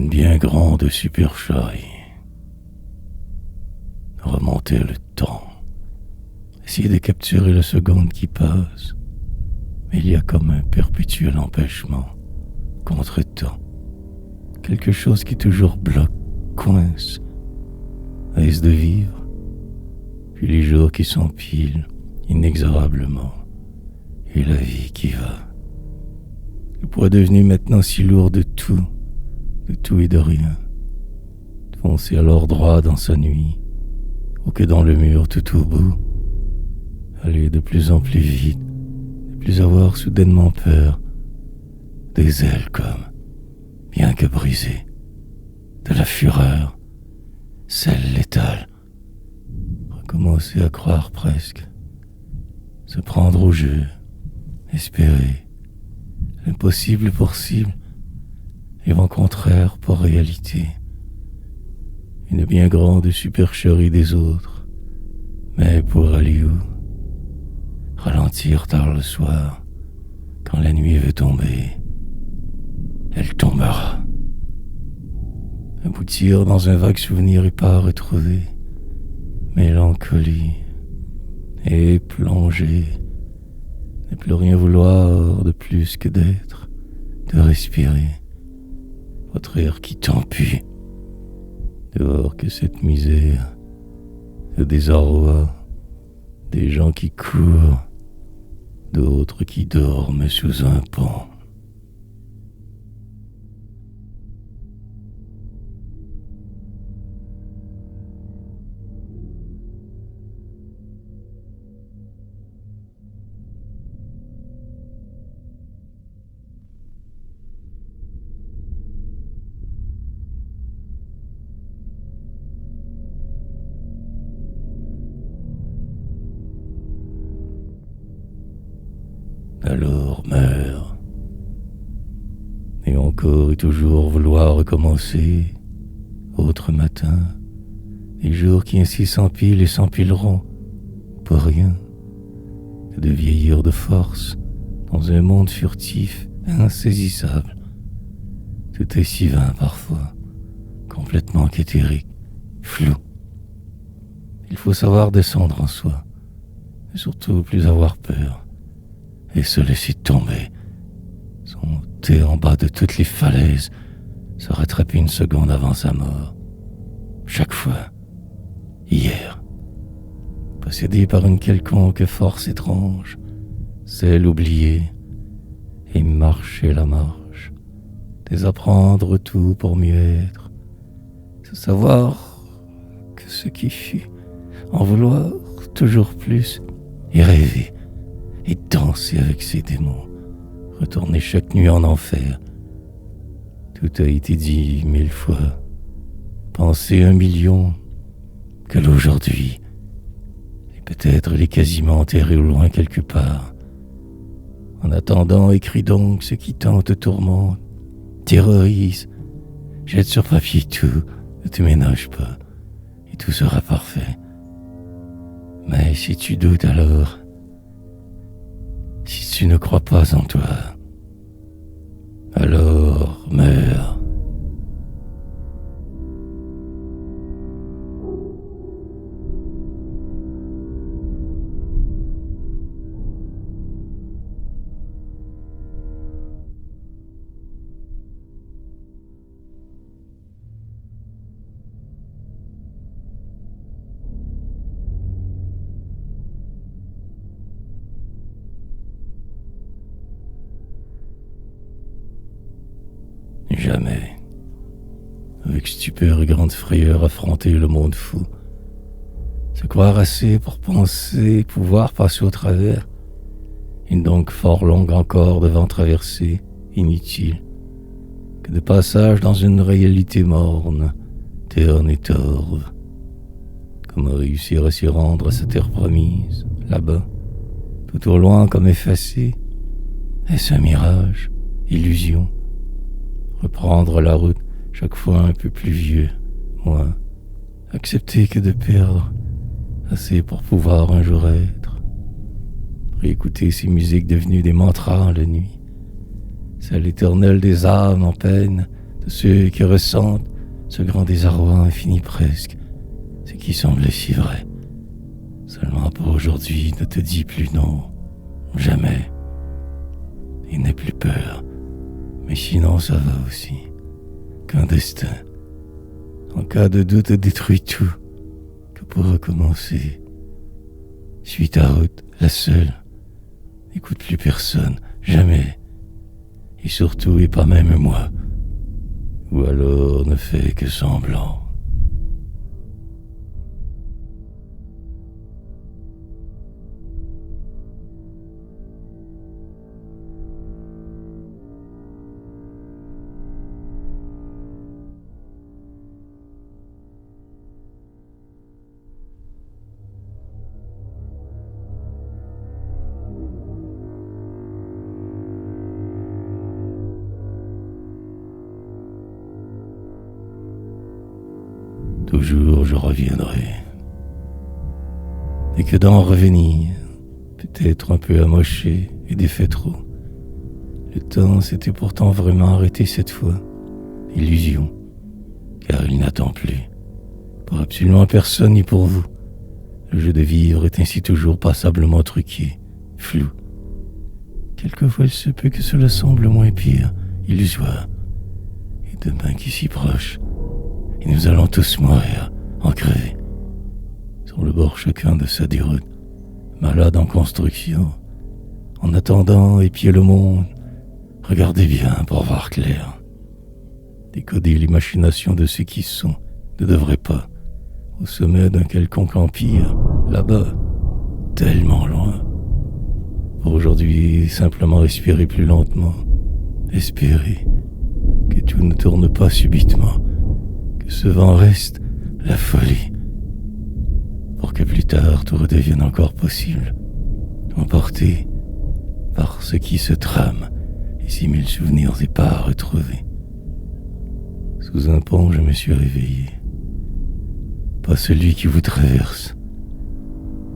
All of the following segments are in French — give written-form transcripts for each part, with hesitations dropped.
une bien grande supercherie. Remonter le temps, essayer de capturer la seconde qui passe, mais il y a comme un perpétuel empêchement, contre-temps, quelque chose qui toujours bloque, coince. Est-ce de vivre? Puis les jours qui s'empilent inexorablement, et la vie qui va. Le poids est devenu maintenant si lourd de tout et de rien. Foncer alors droit dans sa nuit, ou que dans le mur tout au bout. Aller de plus en plus vite, ne plus avoir soudainement peur. Des ailes comme, bien que brisées, de la fureur, celle létale. Recommencer à croire presque, se prendre au jeu, espérer, l'impossible possible, et vent contraire pour réalité. Une bien grande supercherie des autres, mais pour aller où? Ralentir tard le soir, quand la nuit veut tomber, elle tombera. Aboutir dans un vague souvenir et pas retrouvé, mélancolie, et plonger, ne plus rien vouloir de plus que d'être, de respirer, votre air qui t'empue, dehors que cette misère, le désarroi, des gens qui courent, d'autres qui dorment sous un pont. Alors meurs. Et encore et toujours vouloir recommencer. Autre matin, des jours qui ainsi s'empilent et s'empileront, pour rien, que de vieillir de force dans un monde furtif, insaisissable. Tout est si vain parfois, complètement qu'éthérique, flou. Il faut savoir descendre en soi, et surtout plus avoir peur. Et se laisser tomber, sauter en bas de toutes les falaises, se rattraper une seconde avant sa mort. Chaque fois, hier, possédé par une quelconque force étrange, celle oubliée, et marcher la marche, désapprendre tout pour mieux être, se savoir que ce qui fut, en vouloir toujours plus, et rêver, et danser avec ses démons, retourner chaque nuit en enfer. Tout a été dit 1000 fois, penser 1 million, que l'aujourd'hui, et peut-être il est quasiment enterré au loin quelque part. En attendant, écris donc ce qui tant te tourmente, terrorise, jette sur papier tout, ne te ménage pas, et tout sera parfait. Mais si tu doutes alors, si tu ne crois pas en toi, alors meurs. Jamais, avec stupeur et grande frayeur, affronter le monde fou. Se croire assez pour penser pouvoir passer au travers. Une donc fort longue encore devant traverser, inutile, que de passage dans une réalité morne, terne et torve. Comment réussir à s'y rendre à cette terre promise, là-bas, tout au loin comme effacé? Est-ce un mirage, illusion? Reprendre la route, chaque fois un peu plus vieux, moi, accepter que de perdre, assez pour pouvoir un jour être. Réécouter ces musiques devenues des mantras la nuit, celle éternelle des âmes en peine, de ceux qui ressentent ce grand désarroi infini presque, ce qui semblait si vrai. Seulement pour aujourd'hui ne te dis plus non, jamais. Et n'aie plus peur, mais sinon ça va aussi, qu'un destin. En cas de doute détruis tout, que pour recommencer. Suis ta route, la seule. N'écoute plus personne, jamais. Et surtout, et pas même moi. Ou alors ne fais que semblant. Toujours je reviendrai. Et que d'en revenir, peut-être un peu amoché et défait trop. Le temps s'était pourtant vraiment arrêté cette fois. Illusion, car il n'attend plus. Pour absolument personne ni pour vous. Le jeu de vivre est ainsi toujours passablement truqué, flou. Quelquefois il se peut que cela semble moins pire, illusoire. Et demain qui s'y proche, et nous allons tous mourir, en crever, sur le bord chacun de sa déroute, malade en construction, en attendant épier le monde. Regardez bien pour voir clair. Décoder l'imagination de ceux qui sont, ne devrait pas, au sommet d'un quelconque empire, là-bas, tellement loin. Pour aujourd'hui, simplement respirer plus lentement, espérer que tout ne tourne pas subitement, que ce vent reste la folie, pour que plus tard tout redevienne encore possible, emporté par ce qui se trame et 6000 souvenirs épars à retrouver. Sous un pont, je me suis réveillé, pas celui qui vous traverse,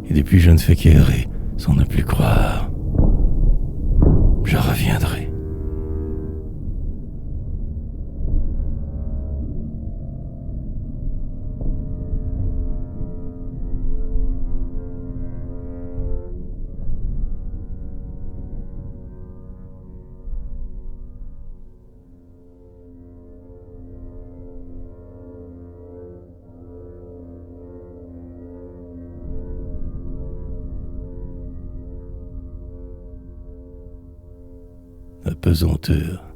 et depuis je ne fais qu'errer sans ne plus croire. Je reviendrai. Apesanteur,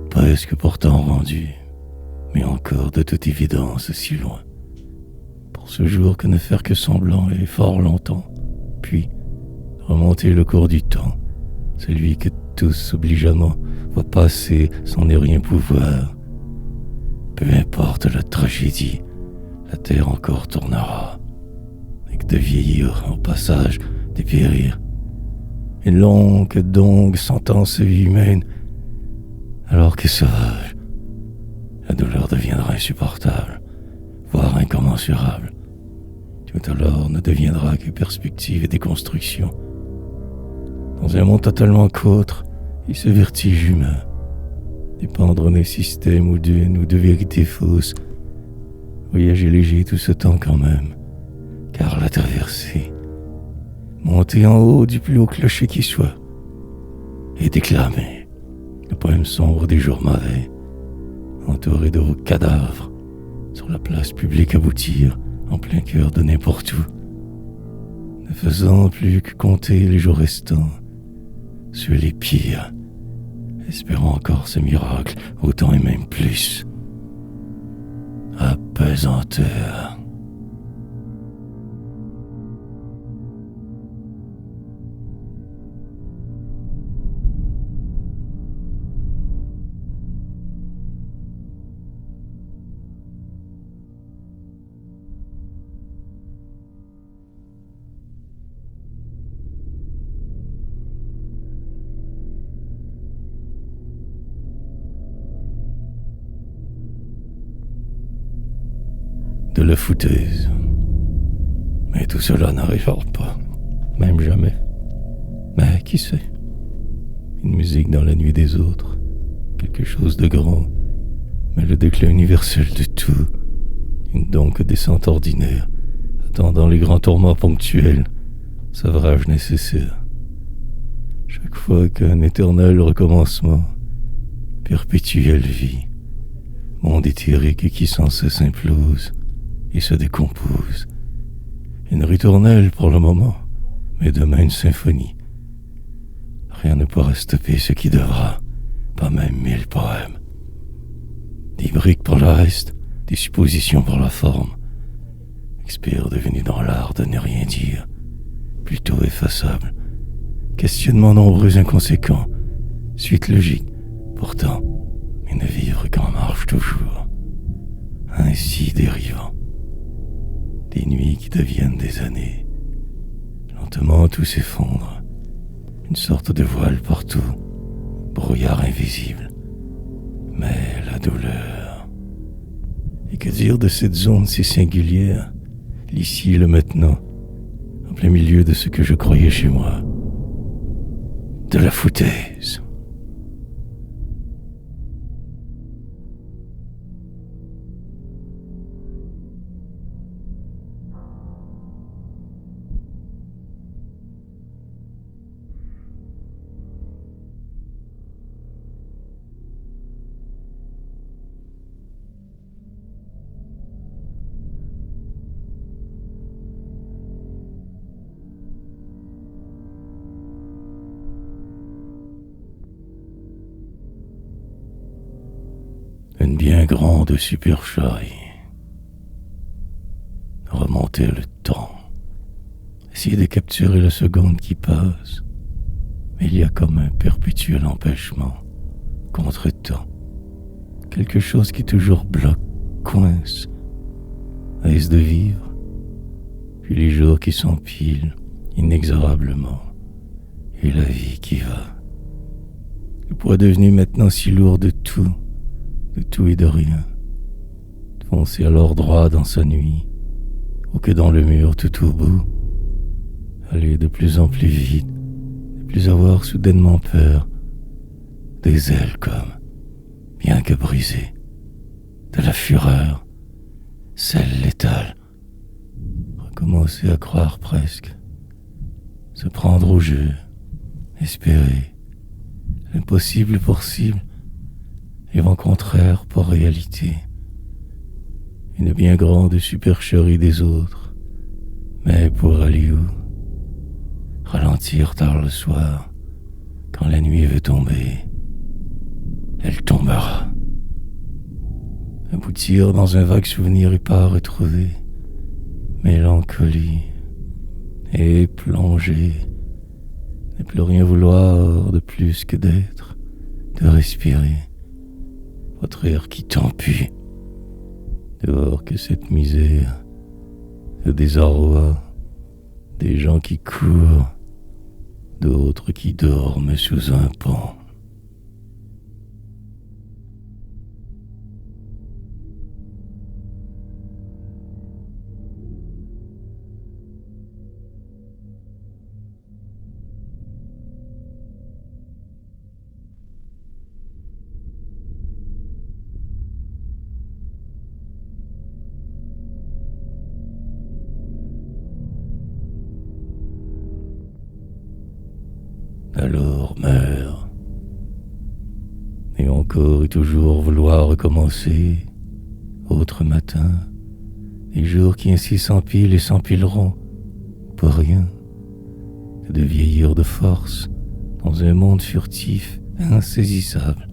presque pourtant rendu, mais encore de toute évidence si loin. Pour ce jour que ne faire que semblant et fort longtemps, puis remonter le cours du temps, celui que tous obligeamment voient passer sans ne rien pouvoir. Peu importe la tragédie, la terre encore tournera, et que de vieillir au passage dépérir. Une longue sentence humaine, alors que sauvage, la douleur deviendra insupportable, voire incommensurable. Tout alors ne deviendra que perspective et déconstruction. Dans un monde totalement qu'autre, et ce vertige humain, dépendre d'un système ou d'une ou de vérités fausses, voyager léger tout ce temps quand même, car la traversée, monter en haut du plus haut clocher qui soit, et déclamer le poème sombre des jours mauvais, entouré de vos cadavres, sur la place publique aboutir, en plein cœur de n'importe où, ne faisant plus que compter les jours restants, ceux les pires, espérant encore ce miracle, autant et même plus. Apesanteur. De la foutaise. Mais tout cela n'arrivera pas, même jamais. Mais qui sait? Une musique dans la nuit des autres, quelque chose de grand, mais le déclin universel de tout, une donc descente ordinaire, attendant les grands tourments ponctuels, sevrage nécessaire. Chaque fois qu'un éternel recommencement, perpétuelle vie, monde éthérique qui sans cesse implose et se décompose. Une ritournelle pour le moment, mais demain une symphonie. Rien ne pourra stopper ce qui devra, pas même 1000 poèmes. Des briques pour le reste, des suppositions pour la forme. Expert devenu dans l'art de ne rien dire, plutôt effaçable. Questionnements nombreux inconséquents, suite logique, pourtant, mais ne vivre qu'en marche toujours, ainsi dérivant. Des nuits qui deviennent des années. Lentement tout s'effondre, une sorte de voile partout, brouillard invisible. Mais la douleur. Et que dire de cette zone si singulière, l'ici et le maintenant, en plein milieu de ce que je croyais chez moi, de la foutaise. Une bien grande supercherie. Remonter le temps. Essayer de capturer la seconde qui passe. Mais il y a comme un perpétuel empêchement. Contre-temps. Quelque chose qui toujours bloque, coince. Est-ce de vivre? Puis les jours qui s'empilent inexorablement. Et la vie qui va. Le poids devenu maintenant si lourd de tout et de rien, foncer alors droit dans sa nuit, ou que dans le mur tout au bout, aller de plus en plus vite, ne plus avoir soudainement peur, des ailes comme, bien que brisées, de la fureur, celle létale, recommencer à croire presque, se prendre au jeu, espérer, l'impossible possible, et vent contraire pour réalité. Une bien grande supercherie des autres, mais pour aller où? Ralentir tard le soir, quand la nuit veut tomber, elle tombera. Aboutir dans un vague souvenir et pas retrouver, mélancolie, et plonger, ne plus rien vouloir de plus que d'être, de respirer. Votre air qui t'empue, dehors que cette misère, le désarroi, des gens qui courent, d'autres qui dorment sous un pont. Alors meurs. Et encore et toujours vouloir recommencer, autre matin, des jours qui ainsi s'empilent et s'empileront, pour rien, que de vieillir de force dans un monde furtif et insaisissable.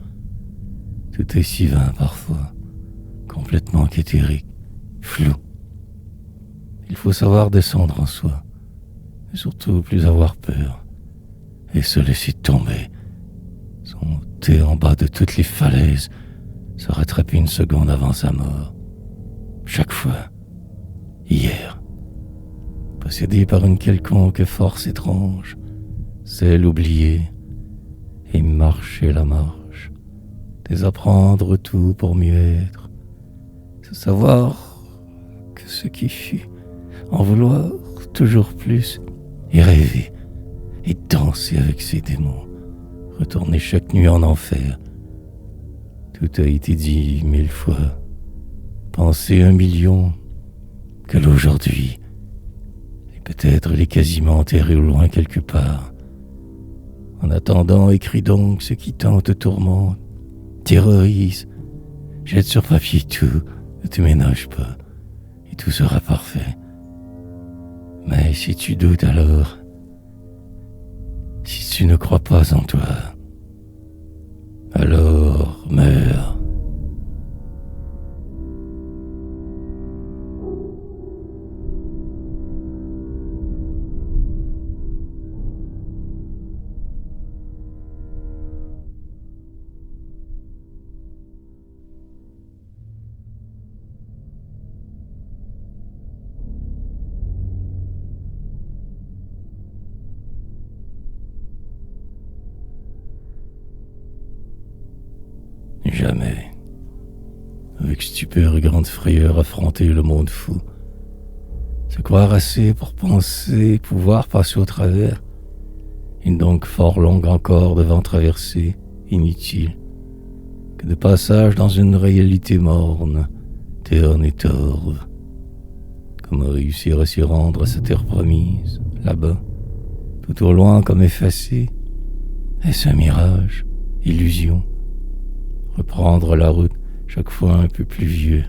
Tout est si vain parfois, complètement qu'éthérique, flou. Il faut savoir descendre en soi, et surtout plus avoir peur. Et se laisser tomber, sauter en bas de toutes les falaises, se rattraper une seconde avant sa mort. Chaque fois, hier, possédé par une quelconque force étrange, celle oubliée, et marcher la marche, désapprendre tout pour mieux être, se savoir que ce qui fut, en vouloir toujours plus, et rêver, et danser avec ses démons, retourner chaque nuit en enfer, Tout a été dit 1000 fois, pensé 1 million, que l'aujourd'hui, et peut-être elle est quasiment enterrée au loin quelque part. En attendant, écris donc ce qui tente te tourmente, terrorise, jette sur papier tout, ne te ménage pas, et tout sera parfait. Mais si tu doutes alors, si tu ne crois pas en toi, alors meurs. Jamais, avec stupeur et grande frayeur, affronter le monde fou. Se croire assez pour penser pouvoir passer au travers. Une donc fort longue encore devant traverser, inutile, que de passage dans une réalité morne, terne et torve. Comment réussir à s'y rendre à cette terre promise, là-bas, tout au loin comme effacé? Est-ce un mirage, illusion? Reprendre la route, chaque fois un peu plus vieux,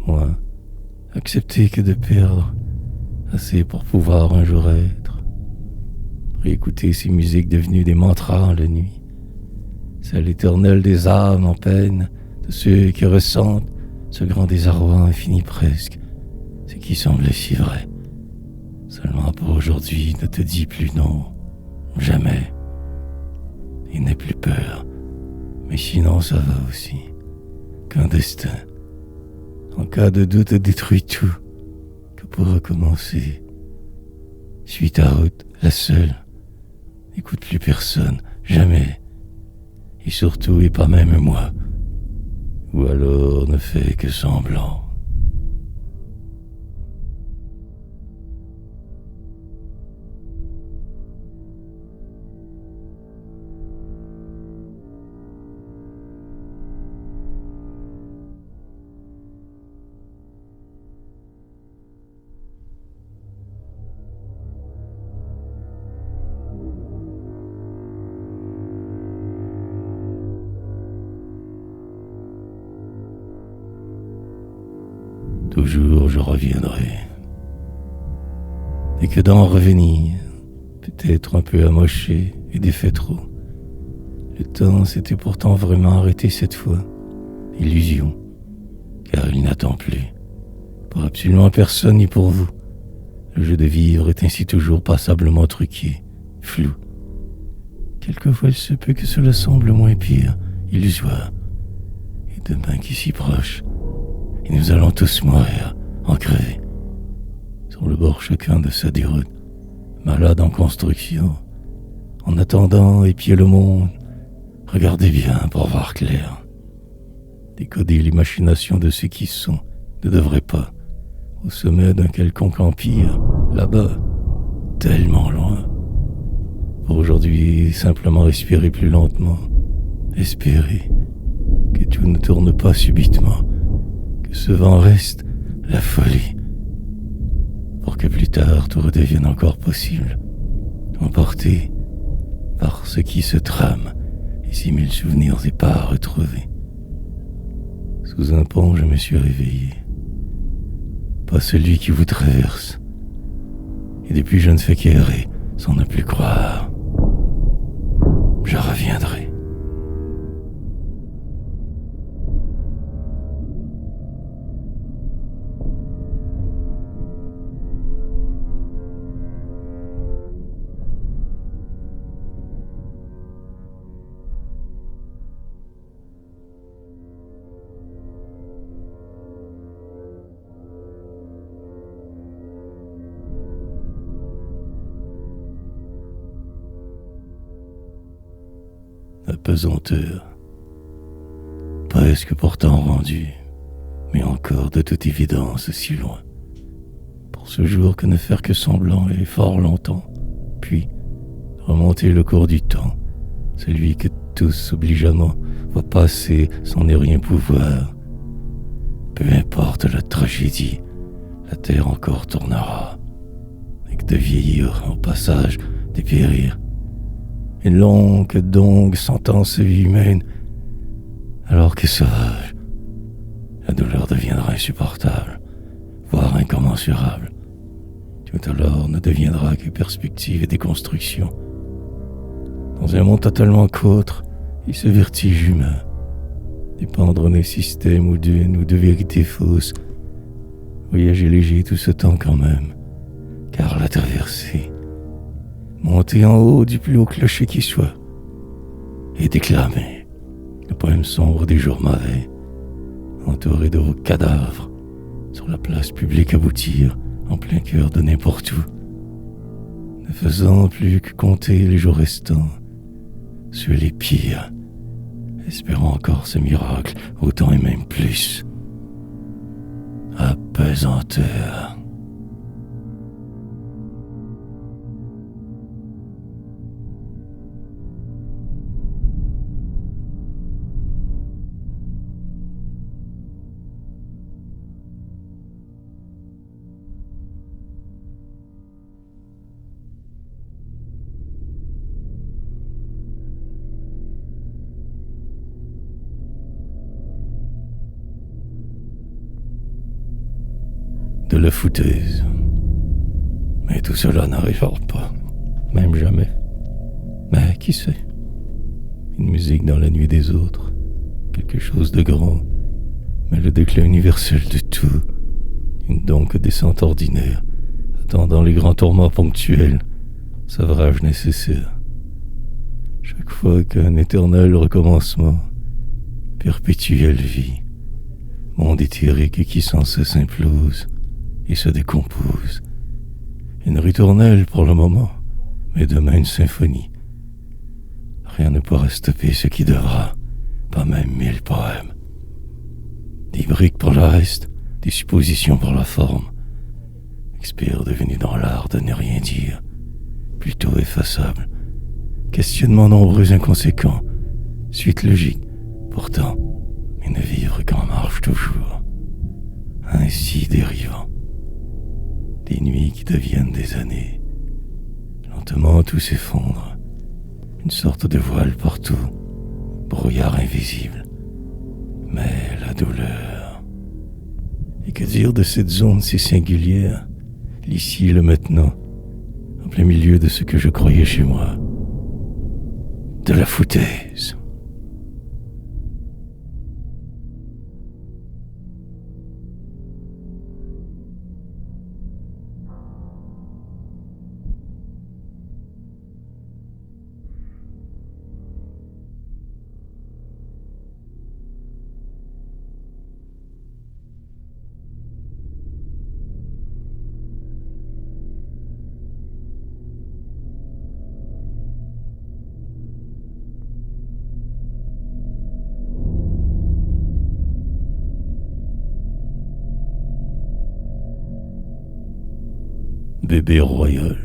moi, accepter que de perdre, assez pour pouvoir un jour être. Réécouter ces musiques devenues des mantras la nuit, celle éternelle des âmes en peine, de ceux qui ressentent ce grand désarroi infini presque, ce qui semblait si vrai. Seulement pour aujourd'hui ne te dis plus non, jamais, et n'aie plus peur. Mais sinon ça va aussi, qu'un destin, en cas de doute, détruit tout, que pour recommencer. Suis ta route, la seule, n'écoute plus personne, jamais, et surtout et pas même moi, ou alors ne fais que semblant. Toujours je reviendrai. Et que d'en revenir, peut-être un peu amoché et défait trop. Le temps s'était pourtant vraiment arrêté cette fois. Illusion, car il n'attend plus. Pour absolument personne ni pour vous. Le jeu de vivre est ainsi toujours passablement truqué, flou. Quelquefois il se peut que cela semble moins pire, illusoire. Et demain qui s'y proche, et nous allons tous mourir, en crever, sur le bord chacun de sa déroute, malade en construction. En attendant, épier le monde, regardez bien pour voir clair. Décoder les machinations de ceux qui sont, ne devrait pas, au sommet d'un quelconque empire, là-bas, tellement loin. Pour aujourd'hui, simplement respirer plus lentement, espérer que tout ne tourne pas subitement, que ce vent reste la folie, pour que plus tard tout redevienne encore possible, emporté par ce qui se trame et 6000 souvenirs épars à retrouver. Sous un pont, je me suis réveillé, pas celui qui vous traverse, et depuis je ne fais qu'errer sans ne plus croire. Je reviendrai. Apesanteur, presque pourtant rendu, mais encore de toute évidence si loin. Pour ce jour que ne faire que semblant et fort longtemps, puis remonter le cours du temps, celui que tous obligeamment soit passé sans ne rien pouvoir. Peu importe la tragédie, la terre encore tournera, et que de vieillir au passage dépérir. Une longue sentence humaine, alors que sauvage, la douleur deviendra insupportable, voire incommensurable. Tout alors ne deviendra que perspective et déconstruction. Dans un monde totalement qu'autre, et ce vertige humain, dépendre d'un système ou de vérités fausses, voyager léger tout ce temps quand même, car la traversée, monter en haut du plus haut clocher qui soit, et déclamer le poème sombre des jours mauvais, entouré de vos cadavres, sur la place publique aboutir, en plein cœur de n'importe où, ne faisant plus que compter les jours restants, sur les pires, espérant encore ce miracle, autant et même plus. Apesanteur. De la foutaise. Mais tout cela n'arrivera pas, même jamais. Mais qui sait? Une musique dans la nuit des autres, quelque chose de grand, mais le déclin universel de tout, une donc descente ordinaire, attendant les grands tourments ponctuels, sevrage nécessaire. Chaque fois qu'un éternel recommencement, perpétuelle vie, monde éthérique qui sans cesse implose et se décompose. Une ritournelle pour le moment, mais demain une symphonie. Rien ne pourra stopper ce qui devra, pas même 1000 poèmes. Des briques pour le reste, des suppositions pour la forme. Expert devenu dans l'art de ne rien dire, plutôt effaçable. Questionnements nombreux inconséquents, suite logique, pourtant, mais ne vivre qu'en marche toujours. Ainsi dérivant. Des nuits qui deviennent des années. Lentement tout s'effondre. Une sorte de voile partout. Brouillard invisible. Mais la douleur. Et que dire de cette zone si singulière, l'ici et le maintenant, en plein milieu de ce que je croyais chez moi. De la foutaise. Bébé royal.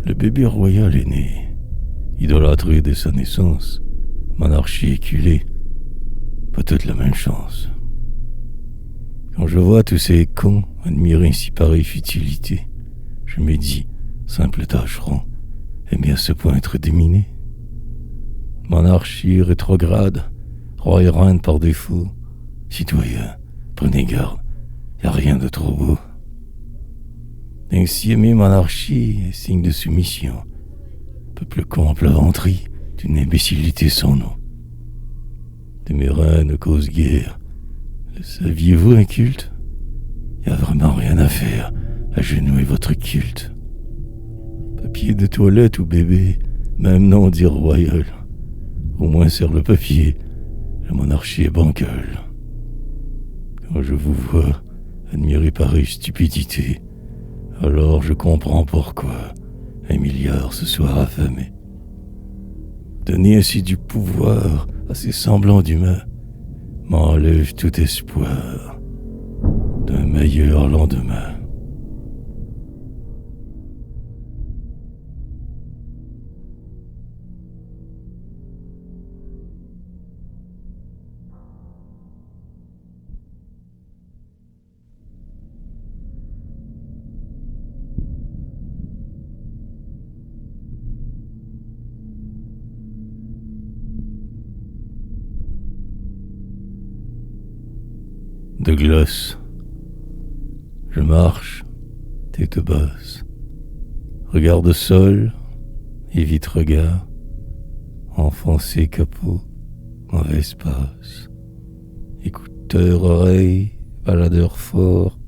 Le bébé royal est né, idolâtré dès sa naissance, monarchie éculée, pas toute la même chance. Quand je vois tous ces cons admirer ainsi pareille futilité, je me dis, simple tâcheron, aimer à ce point être déminé. Monarchie rétrograde, roi et reine par défaut, citoyens, prenez garde, y a rien de trop beau. Ainsi aimer monarchie est signe de soumission, peuple con en pleuranterie, d'une imbécilité sans nom. De mes reines cause guerre, le saviez-vous un culte? Y a vraiment rien à faire, agenouiller votre culte. Papier de toilette ou bébé, même nom dire royal. Au moins sert le papier, la monarchie est bancale. Quand je vous vois admirer pareille stupidité, alors je comprends pourquoi 1 milliard se soit affamé. Donner ainsi du pouvoir à ces semblants d'humains m'enlève tout espoir d'un meilleur lendemain. de glace. Je marche, tête basse, regard au sol, évite regard, enfoncé capot, mauvaise passe. Écouteur, oreille, baladeur fort,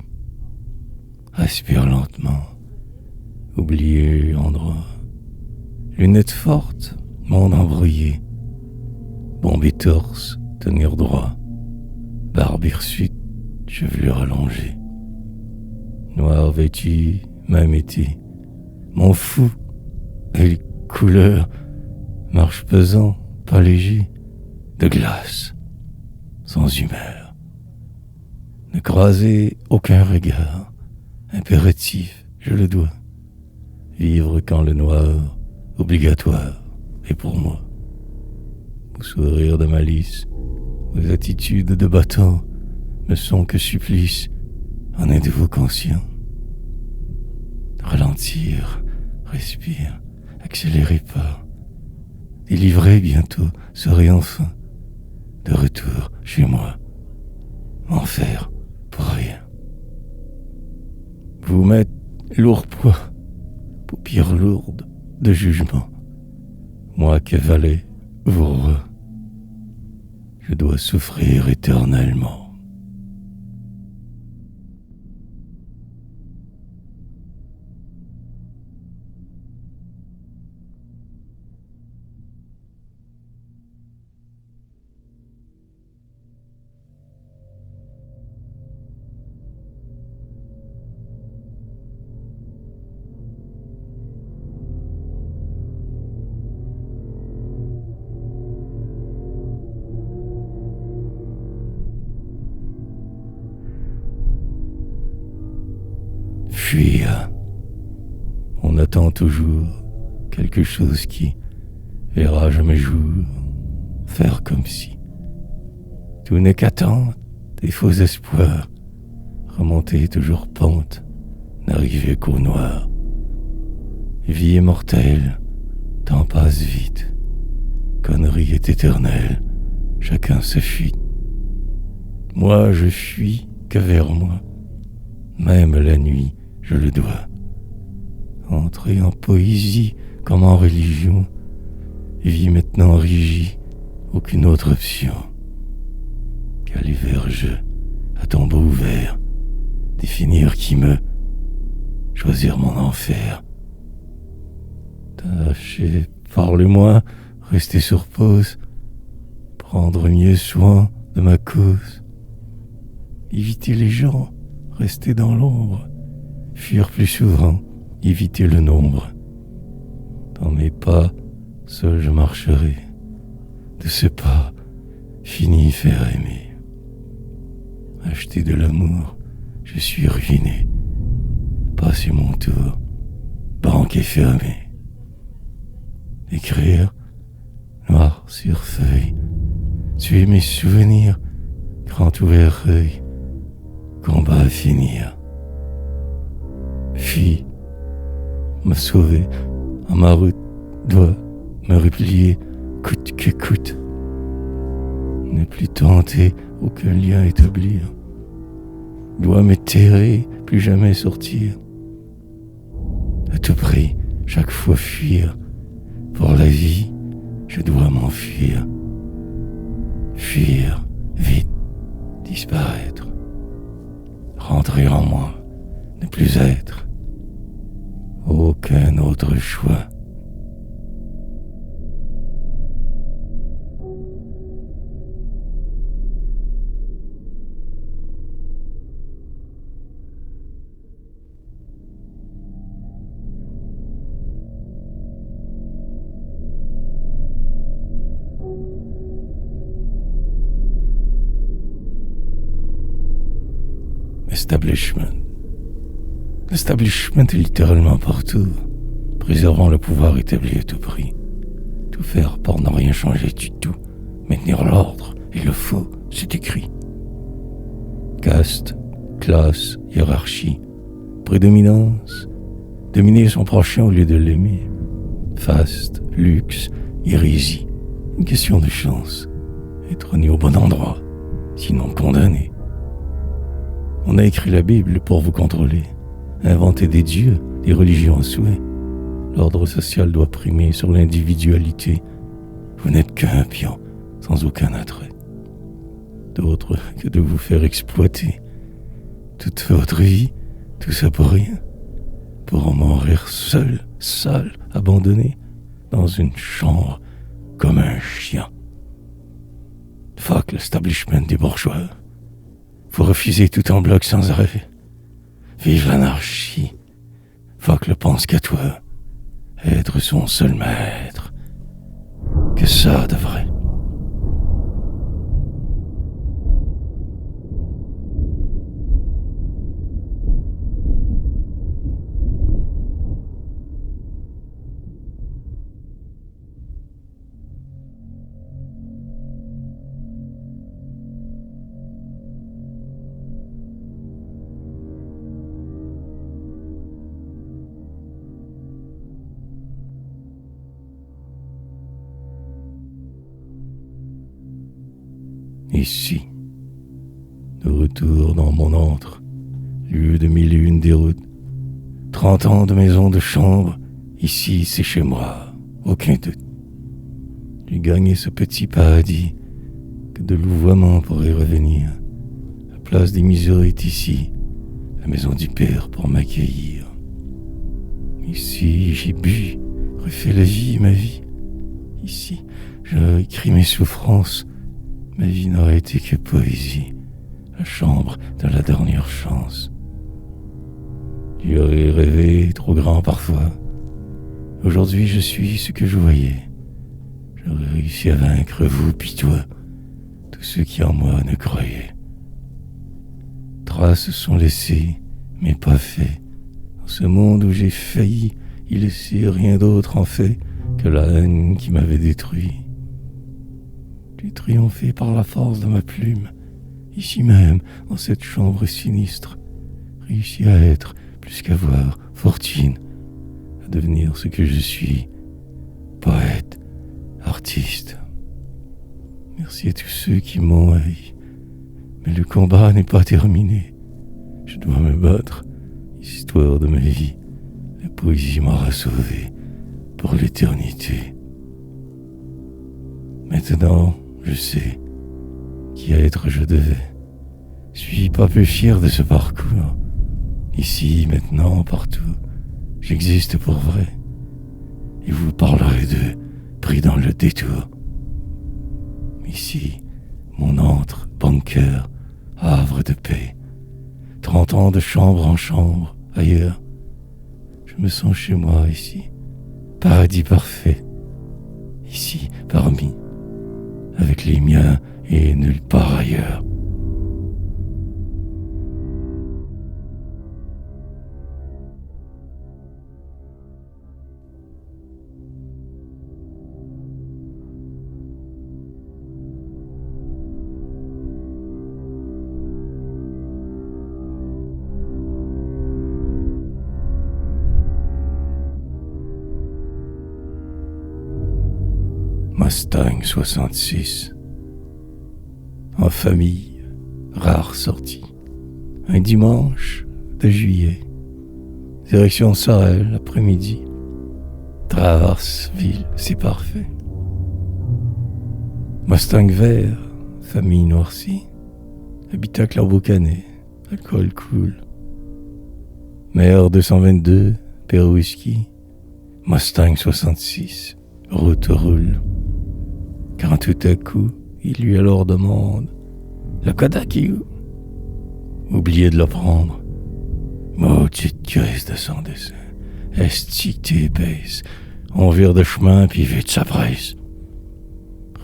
respire lentement, oublié endroit. Lunettes fortes, monde embrouillé, bombé torse, tenir droit, barbe hirsute, chevelure allongée. Noir vêtu, même été, mon fou, et les couleurs, marche pesant, pas léger, de glace, sans humeur. Ne croiser aucun regard, impératif, je le dois. Vivre quand le noir, obligatoire, est pour moi. Vos sourires de malice, vos attitudes de bâton ne sont que supplices. En êtes-vous conscient? Ralentir, respire, accélérez pas. Délivré bientôt, serez enfin de retour chez moi. M'en faire pour rien. Vous mettez lourd poids, paupières lourdes de jugement. Moi que valais vos rois, je dois souffrir éternellement. Fuir. On attend toujours quelque chose qui verra jamais jour. Faire comme si tout n'est qu'attente et faux espoirs. Remonter toujours pente, n'arriver qu'au noir. Vie est mortelle, temps passe vite. Connerie est éternelle, chacun se fuit. Moi je fuis que vers moi, même la nuit. Je le dois. Entrer en poésie comme en religion. Vie maintenant régie, aucune autre option. Qu'aller vers je, à tombeau ouvert. Définir qui me. Choisir mon enfer. Tâchez, parlez-moi, restez sur pause. Prendre mieux soin de ma cause. Éviter les gens, rester dans l'ombre. Fuir plus souvent, éviter le nombre. Dans mes pas, seul je marcherai. De ce pas, fini faire aimer. Acheter de l'amour, je suis ruiné. Passer mon tour, banque est fermée. Écrire, noir sur feuille. Tuer mes souvenirs, grand ouvert œil. Combat à finir. Fille, me sauver, à ma route, doit me replier, coûte que coûte. Ne plus tenter aucun lien établir, doit m'éterrer, plus jamais sortir. À tout prix, chaque fois fuir, pour la vie, je dois m'enfuir. Fuir, vite, disparaître, rentrer en moi, ne plus être. Aucun autre choix. Establishment. L'establishment est littéralement partout, préservant le pouvoir établi à tout prix. Tout faire pour ne rien changer du tout, maintenir l'ordre et le faux, c'est écrit. Caste, classe, hiérarchie, prédominance, dominer son prochain au lieu de l'aimer. Faste, luxe, hérésie, une question de chance. Être né au bon endroit, sinon condamné. On a écrit la Bible pour vous contrôler, inventé des dieux, des religions à souhait. L'ordre social doit primer sur l'individualité. Vous n'êtes qu'un pion, sans aucun attrait. D'autre que de vous faire exploiter. Toute votre vie, tout ça pour rien. Pour en mourir seul, sale, abandonné, dans une chambre, comme un chien. Fuck l'establishment des bourgeois. Faut refuser tout en bloc sans arrêt. Vive l'anarchie. Fuck le pense qu'à toi. Être son seul maître. Que ça de vrai. Ici, de retour dans mon antre, lieu de mille et une déroutes, 30 ans de maison de chambre, ici c'est chez moi, aucun doute. J'ai gagné ce petit paradis que de louvoiement pourrait revenir. La place des misères est ici, la maison du Père pour m'accueillir. Ici j'ai bu, refait la vie et ma vie. Ici j'ai écrit mes souffrances. Ma vie n'aurait été que poésie, la chambre de la dernière chance. J'aurais rêvé trop grand parfois. Aujourd'hui je suis ce que je voyais. J'aurais réussi à vaincre vous puis toi, tous ceux qui en moi ne croyaient. Traces sont laissées, mais pas faits. Dans ce monde où j'ai failli y laisser rien d'autre en fait que la haine qui m'avait détruit. J'ai triomphé par la force de ma plume, ici même, dans cette chambre sinistre, réussi à être, plus qu'avoir, fortune, à devenir ce que je suis, poète, artiste. Merci à tous ceux qui m'ont haï, mais le combat n'est pas terminé. Je dois me battre, histoire de ma vie. La poésie m'aura sauvé pour l'éternité. Maintenant, je sais qui être je devais. Suis pas peu fier de ce parcours. Ici, maintenant, partout, j'existe pour vrai. Et vous parlerez d'eux, pris dans le détour. Ici, mon antre, bunker, havre de paix. 30 ans de chambre en chambre, ailleurs. Je me sens chez moi ici, paradis parfait. Ici, parmi avec les miens et nulle part ailleurs. Mustang 66. En famille, rare sortie. Un dimanche de juillet. Direction Sorel, l'après-midi. Traverse ville, c'est parfait. Mustang vert, famille noircie. Habitacle emboucané, alcool cool. Mer 222, Père Whisky. Mustang 66, route roule. Quand tout à coup, il lui alors demande « Le Kodak est où ?» Oubliez de le prendre. Maudite crise de son dessin. Esti que t'es épaisse. On vire de chemin puis vite ça presse.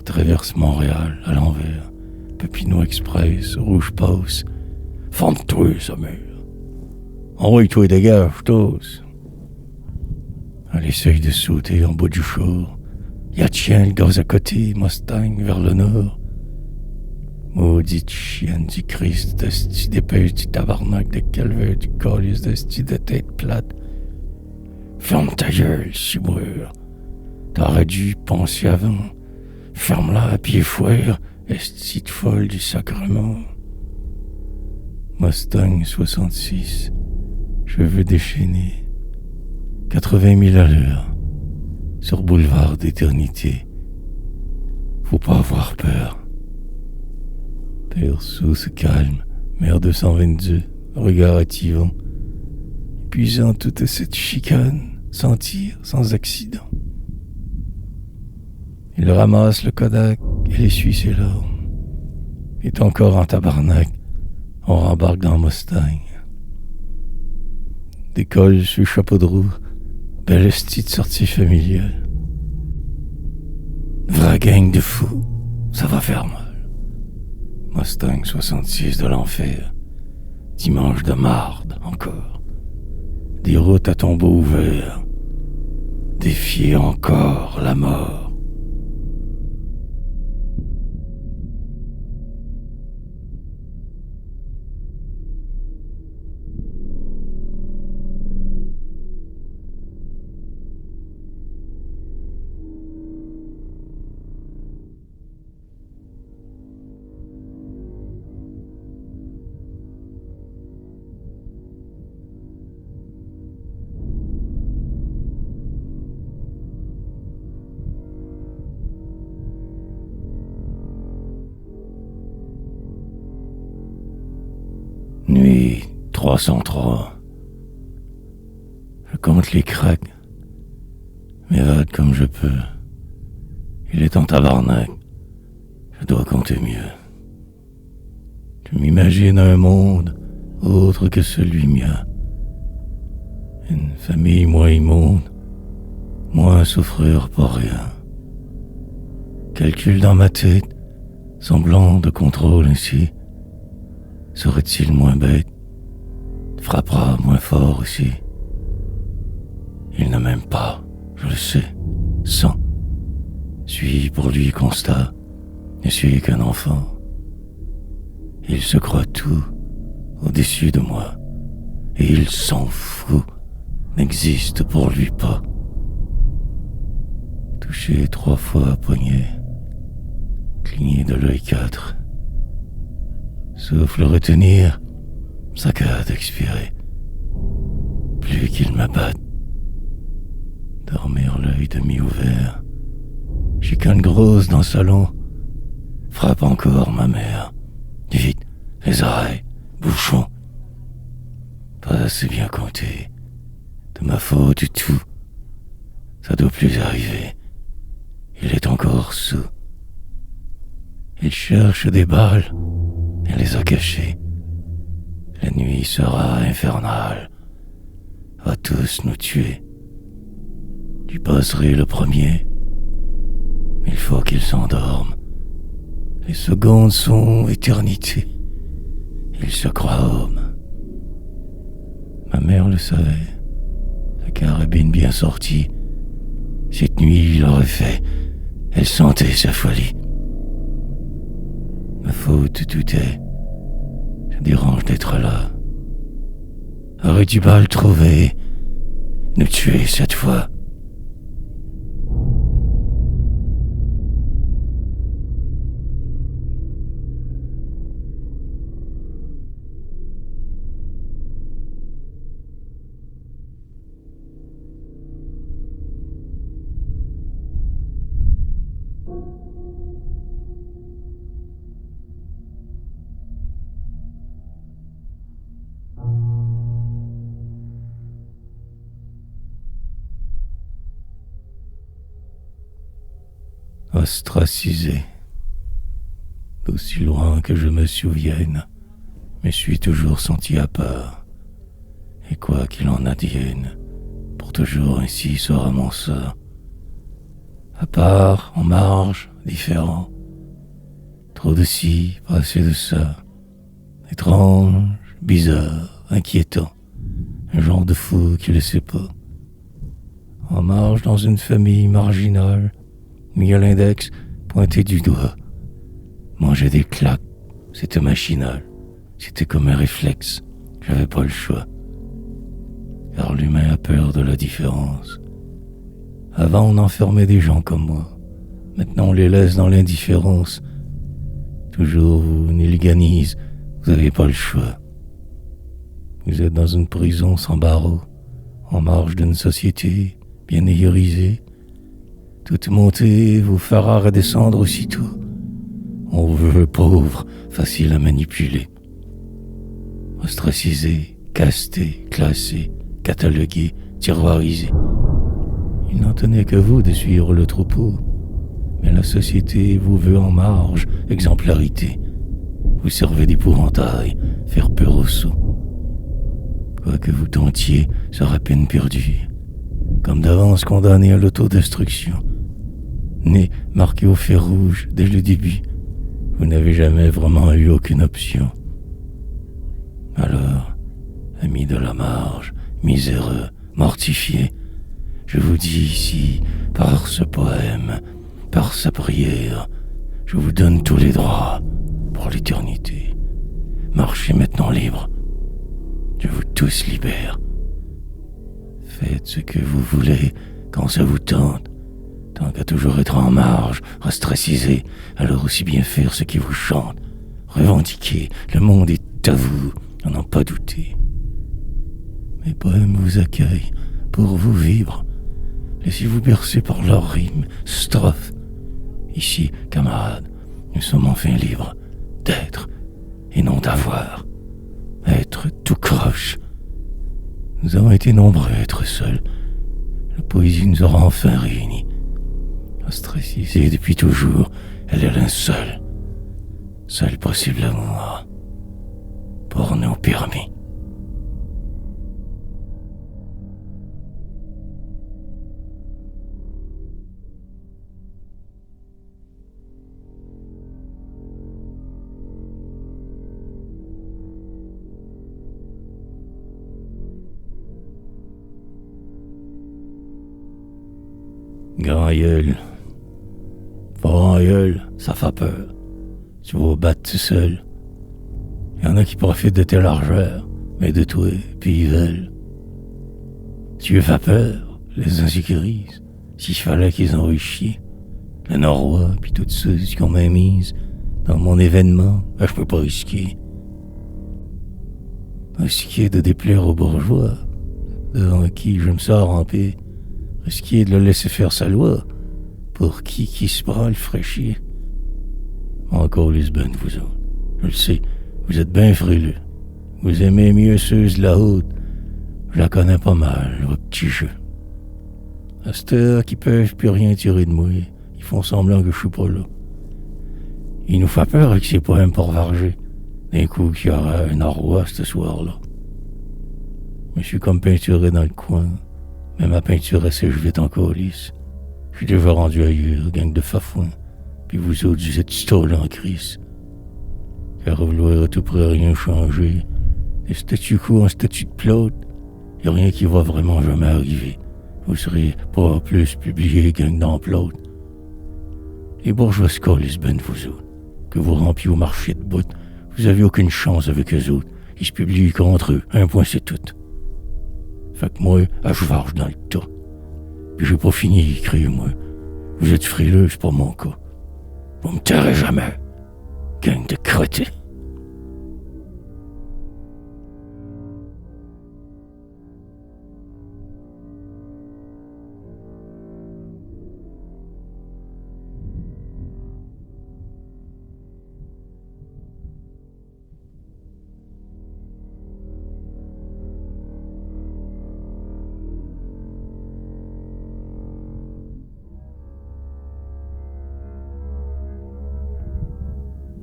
Traverse Montréal à l'envers. Papineau Express, Rouge Passe. Forme-toi, ça meurt. Envoie-toi dégage, tous. Elle essaye de sauter en bas du char. Y'a tien le gaz à côté, Mustang vers le nord. Maudite chienne du Christ, d'esti dépêche du tabarnak de calvaire du calice d'esti de tête plate. Ferme ta gueule, ciboire. T'aurais dû penser avant. Ferme-la à pied fouet, esti de folle du sacrement. Mustang 66, cheveux déchaînés, 80 000 à l'heure, sur boulevard d'éternité. Faut pas avoir peur. Perso se calme, mer 222, regard attivant, épuisant toute cette chicane, sans tir, sans accident. Il ramasse le Kodak et essuie ses larmes. Il est encore en tabarnak. On rembarque dans Mustang. Décolle sur le chapeau de roue. Belle petite sortie familiale. Vraie gang de fous. Ça va faire mal. Mustang 66 de l'enfer. Dimanche de marde encore. Des routes à tombeau ouvert. Défier encore la mort. Nuit 303. Je compte les craques. M'évade comme je peux. Il est en tabarnak. Je dois compter mieux. Je m'imagine un monde autre que celui mien. Une famille moins immonde. Moins à souffrir pour rien. Calcul dans ma tête. Semblant de contrôle ainsi. Serait-il moins bête? Frappera moins fort aussi. Il ne m'aime pas, je le sais, sans. Suis pour lui constat, ne suis qu'un enfant. Il se croit tout au-dessus de moi, et il s'en fout, n'existe pour lui pas. Touché 3 fois à poignet, cligné de l'œil 4. Souffle retenir, saccade expirer. Plus qu'il m'abatte. Dormir l'œil demi-ouvert. Chicane grosse dans le salon. Frappe encore ma mère. Vite, les oreilles, bouchon. Pas assez bien compté. De ma faute du tout. Ça doit plus arriver. Il est encore sous. Il cherche des balles. Elle les a cachés. La nuit sera infernale. Va tous nous tuer. Tu passerais le premier. Il faut qu'il s'endorme. Les secondes sont éternité. Il se croit homme. Ma mère le savait. La carabine bien sortie. Cette nuit, il l'aurait fait. Elle sentait sa folie. Ma faute tout est. Ça dérange d'être là. Aurais-tu pas le trouver? Nous tuer cette fois? Ostracisé. D'aussi loin que je me souvienne, me suis toujours senti à part. Et quoi qu'il en advienne, pour toujours ainsi sera mon sort. À part, en marge, différent. Trop de ci, pas assez de ça. Étrange, bizarre, inquiétant. Un genre de fou qui le sait pas. En marge dans une famille marginale, mis à l'index, pointé du doigt. Manger des claques, c'était machinal. C'était comme un réflexe. J'avais pas le choix. Car l'humain a peur de la différence. Avant, on enfermait des gens comme moi. Maintenant, on les laisse dans l'indifférence. Toujours vous n'ilganisez, vous avez pas le choix. Vous êtes dans une prison sans barreaux, en marge d'une société bien éhérisée. Toute montée vous fera redescendre aussitôt. On vous veut pauvre, facile à manipuler. Ostracisé, casté, classé, catalogué, tiroirisé. Il n'en tenait que vous de suivre le troupeau. Mais la société vous veut en marge, exemplarité. Vous servez d'épouvantail, faire peur aux sots. Quoi que vous tentiez, sera peine perdue. Comme d'avance condamné à l'autodestruction. Né marqué au fer rouge dès le début, vous n'avez jamais vraiment eu aucune option. Alors, amis de la marge, miséreux, mortifiés, je vous dis ici, par ce poème, par sa prière, je vous donne tous les droits pour l'éternité. Marchez maintenant libre. Je vous tous libère. Faites ce que vous voulez quand ça vous tente. Tant qu'à toujours être en marge, ostracisé, alors aussi bien faire ce qui vous chante. Revendiquez, le monde est à vous, à n'en pas douter. Mes poèmes vous accueillent, pour vous vivre. Laissez-vous bercer par leurs rimes, strophes. Ici, camarades, nous sommes enfin libres d'être et non d'avoir. Être tout croche. Nous avons été nombreux à être seuls. La poésie nous aura enfin réunis. Ostracisée depuis toujours, elle est linceul. Seul possible amour. Pour nous permis. Grand gueule. Grand gueule, ça fait peur. Tu vas battre tout seul. Y en a qui profitent de tes largeurs, mais de toi, puis ils veulent. Tu veux faire peur, les insécurisent. S'il fallait qu'ils en eu chier. Le Norrois, puis toutes ceux qui ont main mise dans mon événement, je peux pas risquer. Risquer de déplaire aux bourgeois, devant qui je me sors en paix. Risquer de le laisser faire sa loi, pour qui se prend le fraîchier. Encore Lisbonne, vous autres. Je le sais, vous êtes bien frileux. Vous aimez mieux ceux de la haute. Je la connais pas mal, votre petit jeu. À cette heure qui peuvent plus rien tirer de moi, ils font semblant que je suis pas là. Il nous fait peur avec ses poèmes pour varger. D'un coup qu'il y aura un Norrois ce soir-là. Mais je suis comme peinturé dans le coin. Mais ma peinture sèche vite en coulisse. Je suis déjà rendu ailleurs, gang de fafouins. Puis vous autres, vous êtes stolés en crise. Car vouloir à tout près rien changer. Des statu quo en statut de plot, y a rien qui va vraiment jamais arriver. Vous serez pas plus publié, gang d'emplot. Les bourgeois Lisbonne, vous autres, que vous rempliez au marché de bout, vous avez aucune chance avec eux autres. Ils se publient contre eux, un point c'est tout. Fait que moi, je varge dans le tas. Puis j'ai pas fini d'écrire, moi. Vous êtes frileux, c'est pas mon cas. Vous me tairez jamais. Gang de crottés.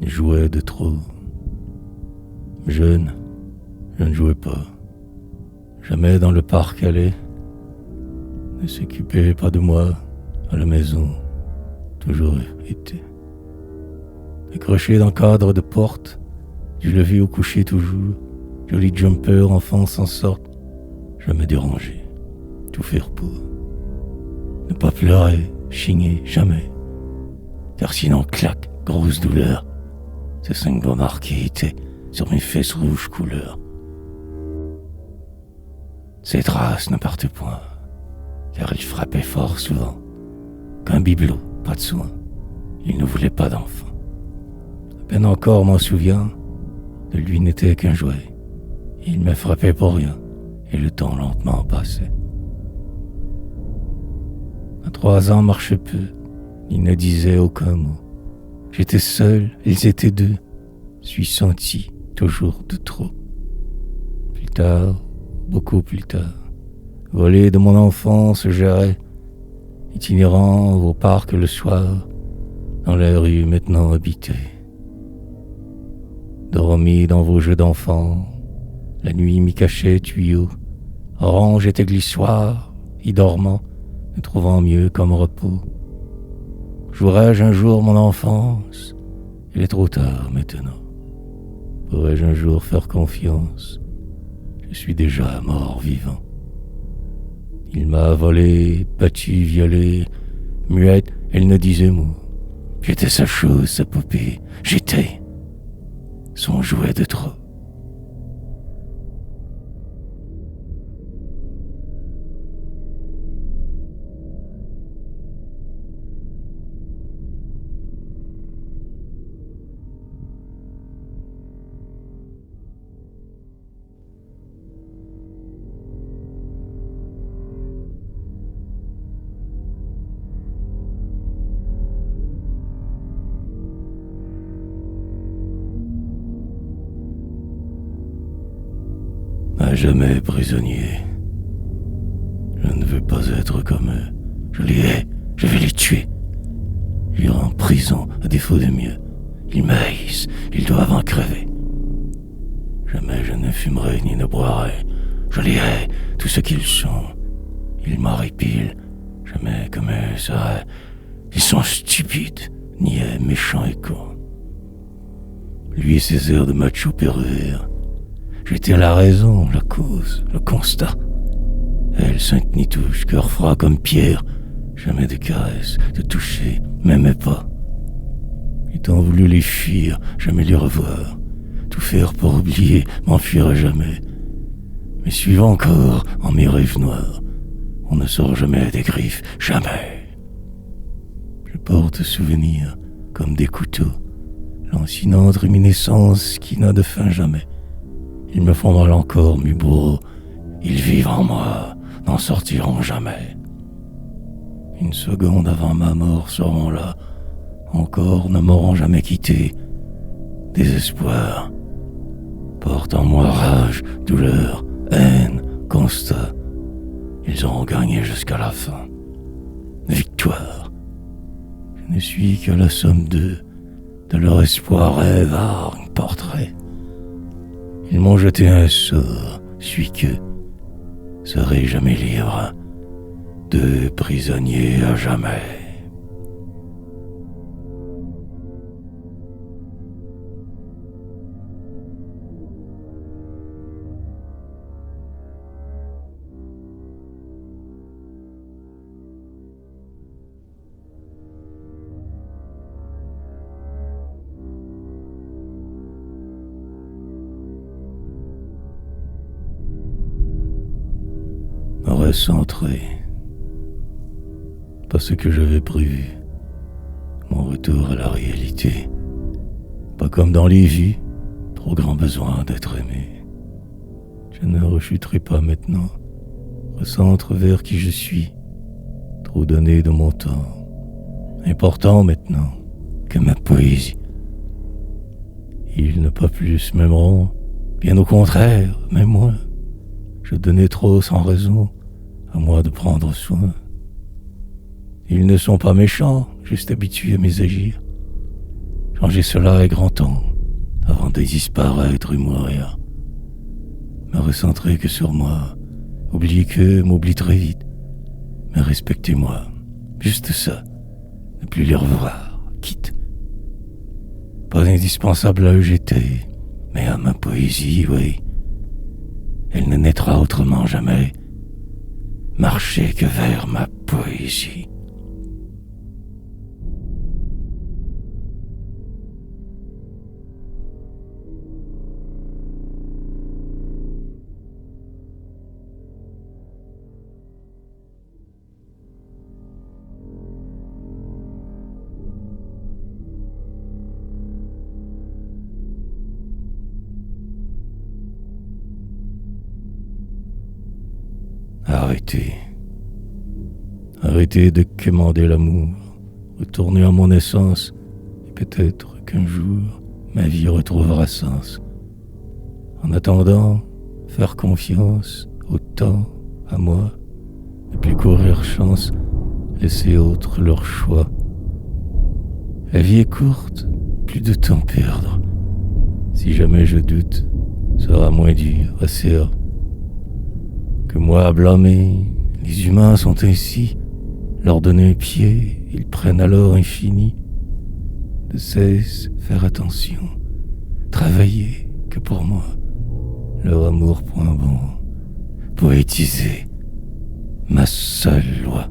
Jouais de trop. Jeune, je ne jouais pas. Jamais dans le parc aller. Ne s'occupait pas de moi à la maison. Toujours été. Accroché dans le cadre de porte, du lever au coucher toujours. Joli jumper, enfant s'en sorte. Jamais dérangé. Tout faire pour. Ne pas pleurer, chigner, jamais. Car sinon, clac, grosse douleur. Ces 5 doigts marqués étaient sur mes fesses rouges couleur. Ces traces ne partaient point, car il frappait fort souvent. Qu'un bibelot, pas de soin, il ne voulait pas d'enfant. À peine encore m'en souviens, de lui n'était qu'un jouet. Il me frappait pour rien, et le temps lentement passait. À 3 ans marchait peu, il ne disait aucun mot. J'étais seul, ils étaient deux, suis senti toujours de trop. Plus tard, beaucoup plus tard, volé de mon enfance, j'errais, itinérant au parc le soir, dans la rue maintenant habitée. Dormi dans vos jeux d'enfants, la nuit m'y cachait tuyau, orange était glissoire, y dormant, ne trouvant mieux comme repos. Jouerai-je un jour mon enfance? Il est trop tard maintenant. Pourrais-je un jour faire confiance? Je suis déjà mort vivant. Il m'a volé, battu, violé, muette, elle ne disait mot. J'étais sa chose, sa poupée, j'étais son jouet de trop. À jamais prisonnier. Je ne veux pas être comme eux. Je les hais, je vais les tuer. J'irai en prison à défaut de mieux. Ils m'haïssent, ils doivent en crever. Jamais je ne fumerai ni ne boirai. Je les hais, tout ce qu'ils sont. Ils m'horripilent, jamais comme eux seraient. Ils sont stupides, niais, méchants et cons. Lui et ses airs de macho pervers. J'étais la raison, la cause, le constat. Elle, sainte nitouche, cœur froid comme pierre, jamais de caresses, de toucher, m'aimait pas. J'ai tant voulu les fuir, jamais les revoir, tout faire pour oublier, m'enfuir à jamais. Mais suivant encore en mes rêves noirs, on ne sort jamais des griffes, jamais. Je porte souvenirs comme des couteaux, lancinante réminiscence qui n'a de fin jamais. Ils me font mal encore, mes bourreaux. Ils vivent en moi, n'en sortiront jamais. Une seconde avant ma mort seront là, encore ne m'auront jamais quitté. Désespoir, porte en moi rage, douleur, haine, constat. Ils auront gagné jusqu'à la fin. Victoire. Je ne suis que la somme d'eux, de leur espoir rêve, hargne, portrait. Ils m'ont jeté un sort, suis que serai jamais libre, deux prisonniers à jamais. Me recentrer. Pas ce que j'avais prévu. Mon retour à la réalité. Pas comme dans les vues. Trop grand besoin d'être aimé. Je ne rechuterai pas maintenant. Recentre vers qui je suis. Trop donné de mon temps. Important maintenant que ma poésie. Ils ne pas plus m'aimeront. Bien au contraire, même moins. Je donnais trop sans raison, à moi de prendre soin. Ils ne sont pas méchants, juste habitués à mes agirs. Changer cela est grand temps, avant de disparaître et mourir. Me recentrer que sur moi, oublier qu'eux m'oublient très vite. Mais respectez-moi, juste ça, ne plus les revoir, quitte. Pas indispensable à eux j'étais, mais à ma poésie, oui. Elle ne naîtra autrement jamais. Marcher que vers ma poésie. Arrêtez. Arrêtez de quémander l'amour. Retournez à mon essence, et peut-être qu'un jour, ma vie retrouvera sens. En attendant, faire confiance au temps, à moi, ne plus courir chance, laisser autres leur choix. La vie est courte, plus de temps perdre. Si jamais je doute, sera moins dur à serre que moi à blâmer. Les humains sont ainsi, leur donner un pied, ils prennent alors infini. De cesse faire attention, travailler que pour moi, leur amour point bon, poétiser ma seule loi.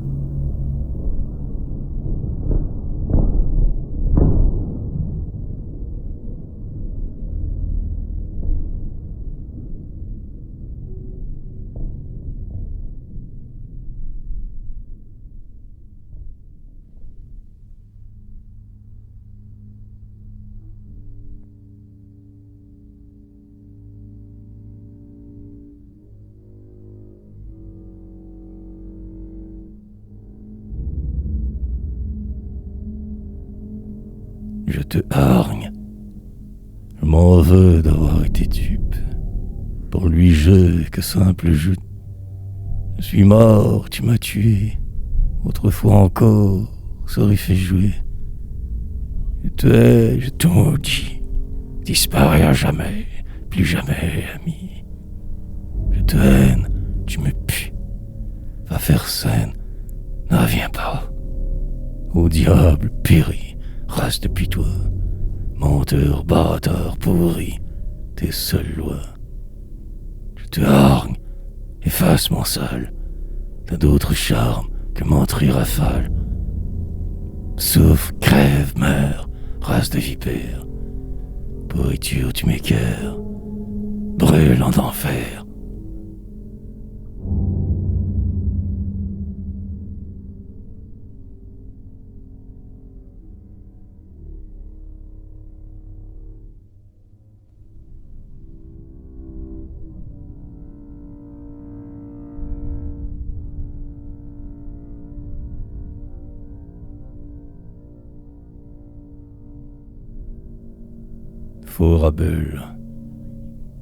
Je te hargne. Je m'en veux d'avoir été dupe. Pour lui, que simple joute. Je suis mort, tu m'as tué. Autrefois encore, ça aurait fait jouer. Je te hais, je te maudis. Disparais à jamais, plus jamais, ami. Je te haine, tu me pues. Va faire scène, ne reviens pas. Au diable, péris. Race depuis toi, menteur, bâtard, pourri, tes seules lois. Je te hargne, efface mon sale, t'as d'autres charmes que menterie rafale. Souffre, crève, meurs, race de vipère, pourriture tu m'écœures, brûle en enfer. Faux rebelles.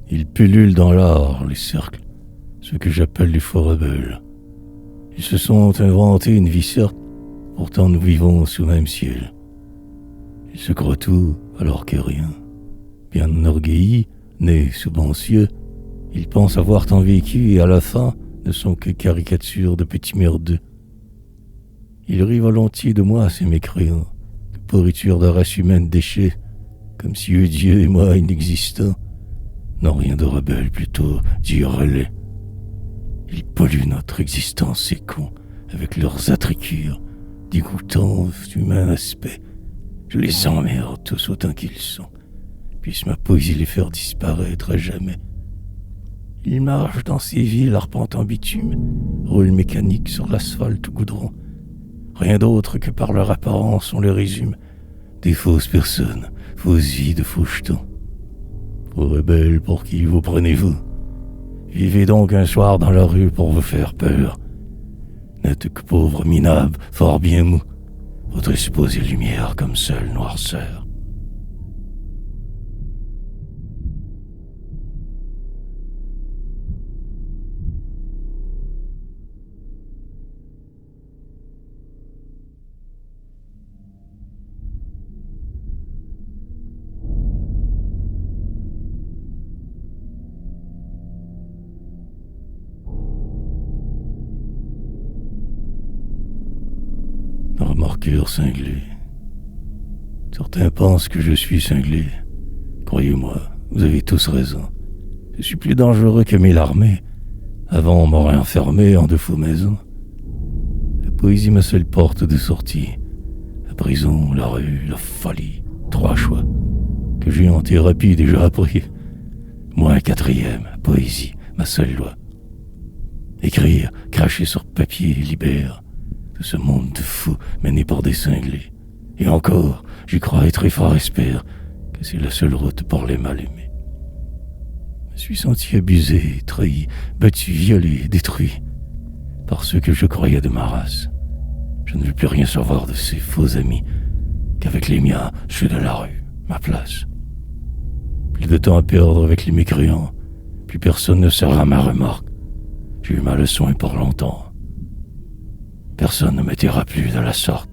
Ils pullulent dans l'art, les cercles, ceux que j'appelle les faux rebelles. Ils se sont inventés une vie certes, pourtant nous vivons sous le même ciel. Ils se croient tout alors que rien. Bien enorgueillis, nés sous bons cieux, ils pensent avoir tant vécu et à la fin ne sont que caricatures de petits merdeux. Ils rient volontiers de moi, ces mécréants, de pourriture de race humaine déchets, comme si eux, Dieu et moi inexistants, n'ont rien de rebelle, plutôt du relais. Ils polluent notre existence, ces cons, avec leurs attricures, dégoûtants d'humain aspect. Je les emmerde tous autant qu'ils sont, puisse ma poésie les faire disparaître à jamais. Ils marchent dans ces villes arpentant bitume, roulent mécaniques sur l'asphalte ou goudron. Rien d'autre que par leur apparence on les résume. Des fausses personnes, fausses vies de faux jetons. Faux rebelles, pour qui vous prenez-vous? Vivez donc un soir dans la rue pour vous faire peur. N'êtes que pauvre minable, fort bien mou. Votre supposée lumière comme seule noirceur. Remarqueur cinglé. Certains pensent que je suis cinglé. Croyez-moi, vous avez tous raison. Je suis plus dangereux que mille armées. Avant, on m'aurait enfermé en de faux maisons. La poésie, ma seule porte de sortie. La prison, la rue, la folie. 3 choix que j'ai en thérapie déjà appris. Moi, un 4e, poésie, ma seule loi. Écrire, cracher sur papier, libère de ce monde de fous mené par des cinglés. Et encore, j'y crois et très fort espère que c'est la seule route pour les mal-aimés. Je me suis senti abusé, trahi, battu, violé, détruit. par ceux que je croyais de ma race. Je ne veux plus rien savoir de ces faux amis, qu'avec les miens, ceux de la rue, ma place. Plus de temps à perdre avec les mécréants, plus personne ne sera ma remorque. J'ai eu ma leçon et pour longtemps. Personne ne me dira plus de la sorte.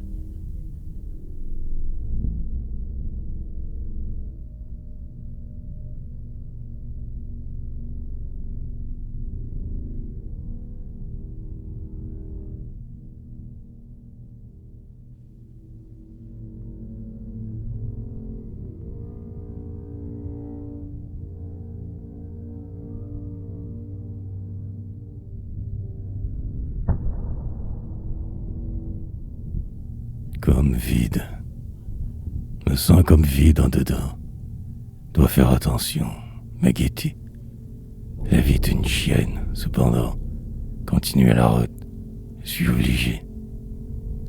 Comme vide. Me sens comme vide en dedans. Dois faire attention, ma Getty. La vie est une chienne, cependant. Continuer la route, je suis obligé.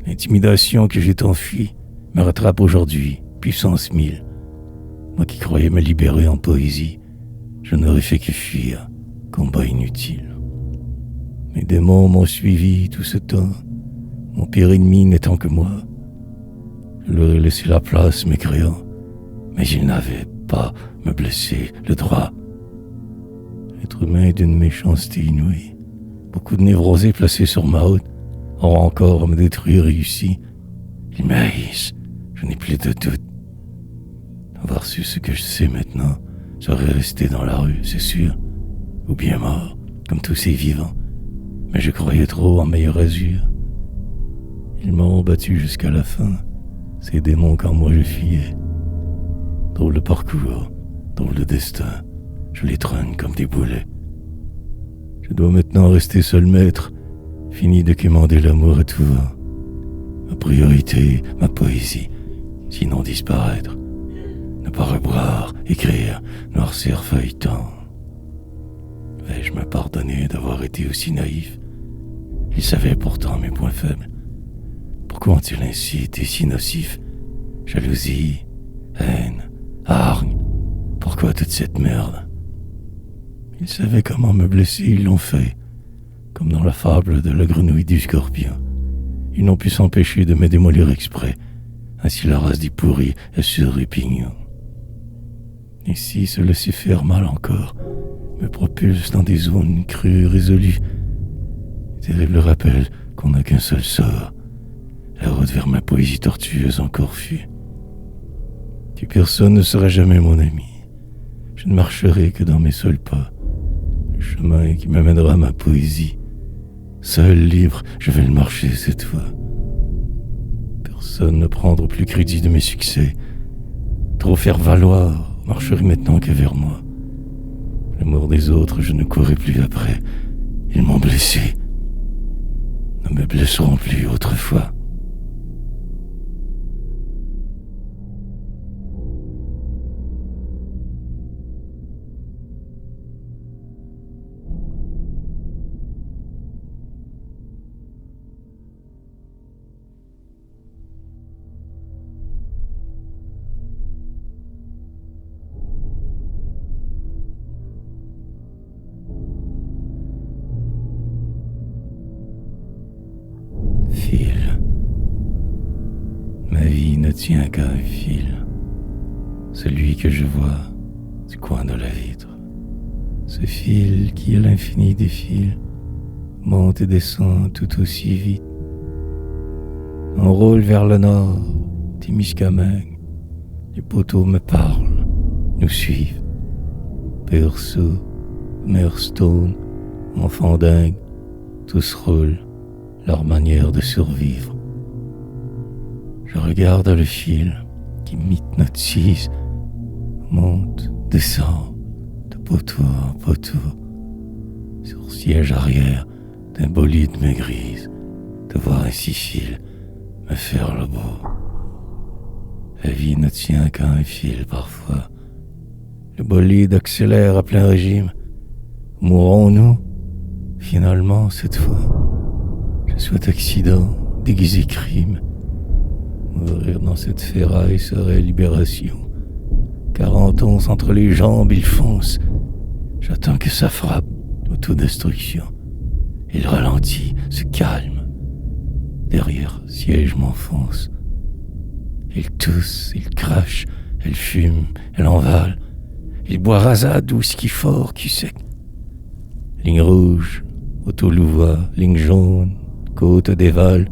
L'intimidation que j'ai tant fui me rattrape aujourd'hui, puissance 1000. Moi qui croyais me libérer en poésie, je n'aurais fait que fuir, combat inutile. Mes démons m'ont suivi tout ce temps, mon pire ennemi n'étant que moi. Je leur ai laissé la place, mécréant, mais ils n'avaient pas me blesser le droit. L'être humain est d'une méchanceté inouïe. Beaucoup de névrosés placés sur ma route auront encore à me détruire réussi. Ils me haïssent, je n'ai plus de doute. Avoir su ce que je sais maintenant, j'aurais resté dans la rue, c'est sûr, ou bien mort, comme tous ces vivants. Mais je croyais trop en meilleure azur. Ils m'ont battu jusqu'à la fin, ces démons quand moi je fuyais. Drôle de parcours, drôle de destin, je les traîne comme des boulets. Je dois maintenant rester seul maître, fini de quémander l'amour à tout va. Ma priorité, ma poésie, sinon disparaître. Ne pas reboire, écrire, noircir feuilleton. Vais-je me pardonner d'avoir été aussi naïf? Il savait pourtant mes points faibles. Pourquoi ont-ils ainsi été si nocifs? Jalousie, haine, hargne. Pourquoi toute cette merde? Ils savaient comment me blesser, ils l'ont fait. Comme dans la fable de la grenouille du scorpion. Ils n'ont pu s'empêcher de me démolir exprès. Ainsi la race des pourris est sur répignon. Et si se laisser faire mal encore me propulse dans des zones crues résolues, terrible rappel qu'on n'a qu'un seul sort. La route vers ma poésie tortueuse encore fut. Que personne ne sera jamais mon ami. Je ne marcherai que dans mes seuls pas. Le chemin qui m'amènera à ma poésie. Seul, libre, je vais le marcher cette fois. Personne ne prendra plus crédit de mes succès. Trop faire valoir, marcherai maintenant que vers moi. L'amour des autres, je ne courrai plus après. Ils m'ont blessé. Ne me blesseront plus autrefois. Fil. Ma vie ne tient qu'à un fil. Celui que je vois du coin de la vitre. Ce fil qui à l'infini défile, monte et descend tout aussi vite. Enroule vers le nord, Témiscamingue. Les poteaux me parlent, nous suivent. Perso, Merstone, enfant dingue, tous roulent leur manière de survivre. Je regarde le fil qui m'hypnotise, monte, descend, de poteau en poteau, sur siège arrière d'un bolide me grise, de voir ainsi fil me faire le beau. La vie ne tient qu'à un fil parfois. Le bolide accélère à plein régime. Mourrons-nous finalement cette fois? Je souhaite accident, déguisé crime. Mourir dans cette ferraille serait libération. 40 onces entre les jambes, il fonce. J'attends que ça frappe, autodestruction. Il ralentit, se calme. Derrière, siège m'enfonce. Il tousse, il crache, elle fume, elle envale. Il boit rasade whisky fort, cul sec. Ligne rouge, auto-louvois, ligne jaune, côte dévale.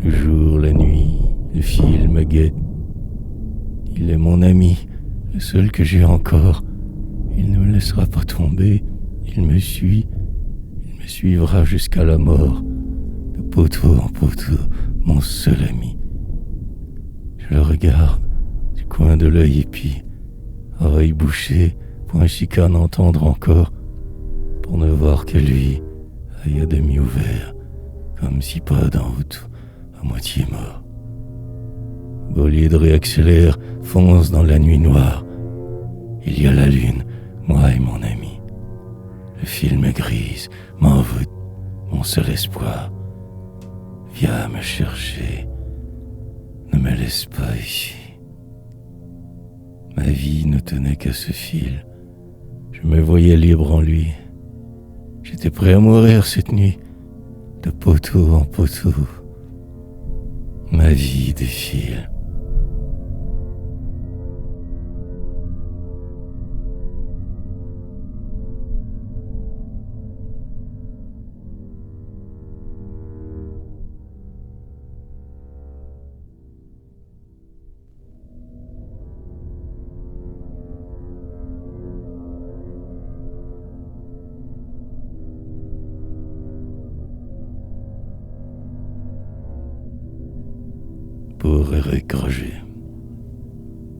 Le jour, la nuit, le fil me guette. Il est mon ami, le seul que j'ai encore. Il ne me laissera pas tomber, il me suivra jusqu'à la mort. De poteau en poteau, mon seul ami. Je le regarde du coin de l'œil épi, oreille bouchée, point chicane entendre encore, pour ne voir que lui, œil à demi ouvert, comme si pas d'en route, à moitié mort. Bolide réaccélère, fonce dans la nuit noire. Il y a la lune, moi et mon ami. Le film est grise, m'envoûte, mon seul espoir. Viens me chercher, ne me laisse pas ici. Ma vie ne tenait qu'à ce fil. Je me voyais libre en lui. J'étais prêt à mourir cette nuit, de poteau en poteau. Ma vie défile. Pour Eric Roger.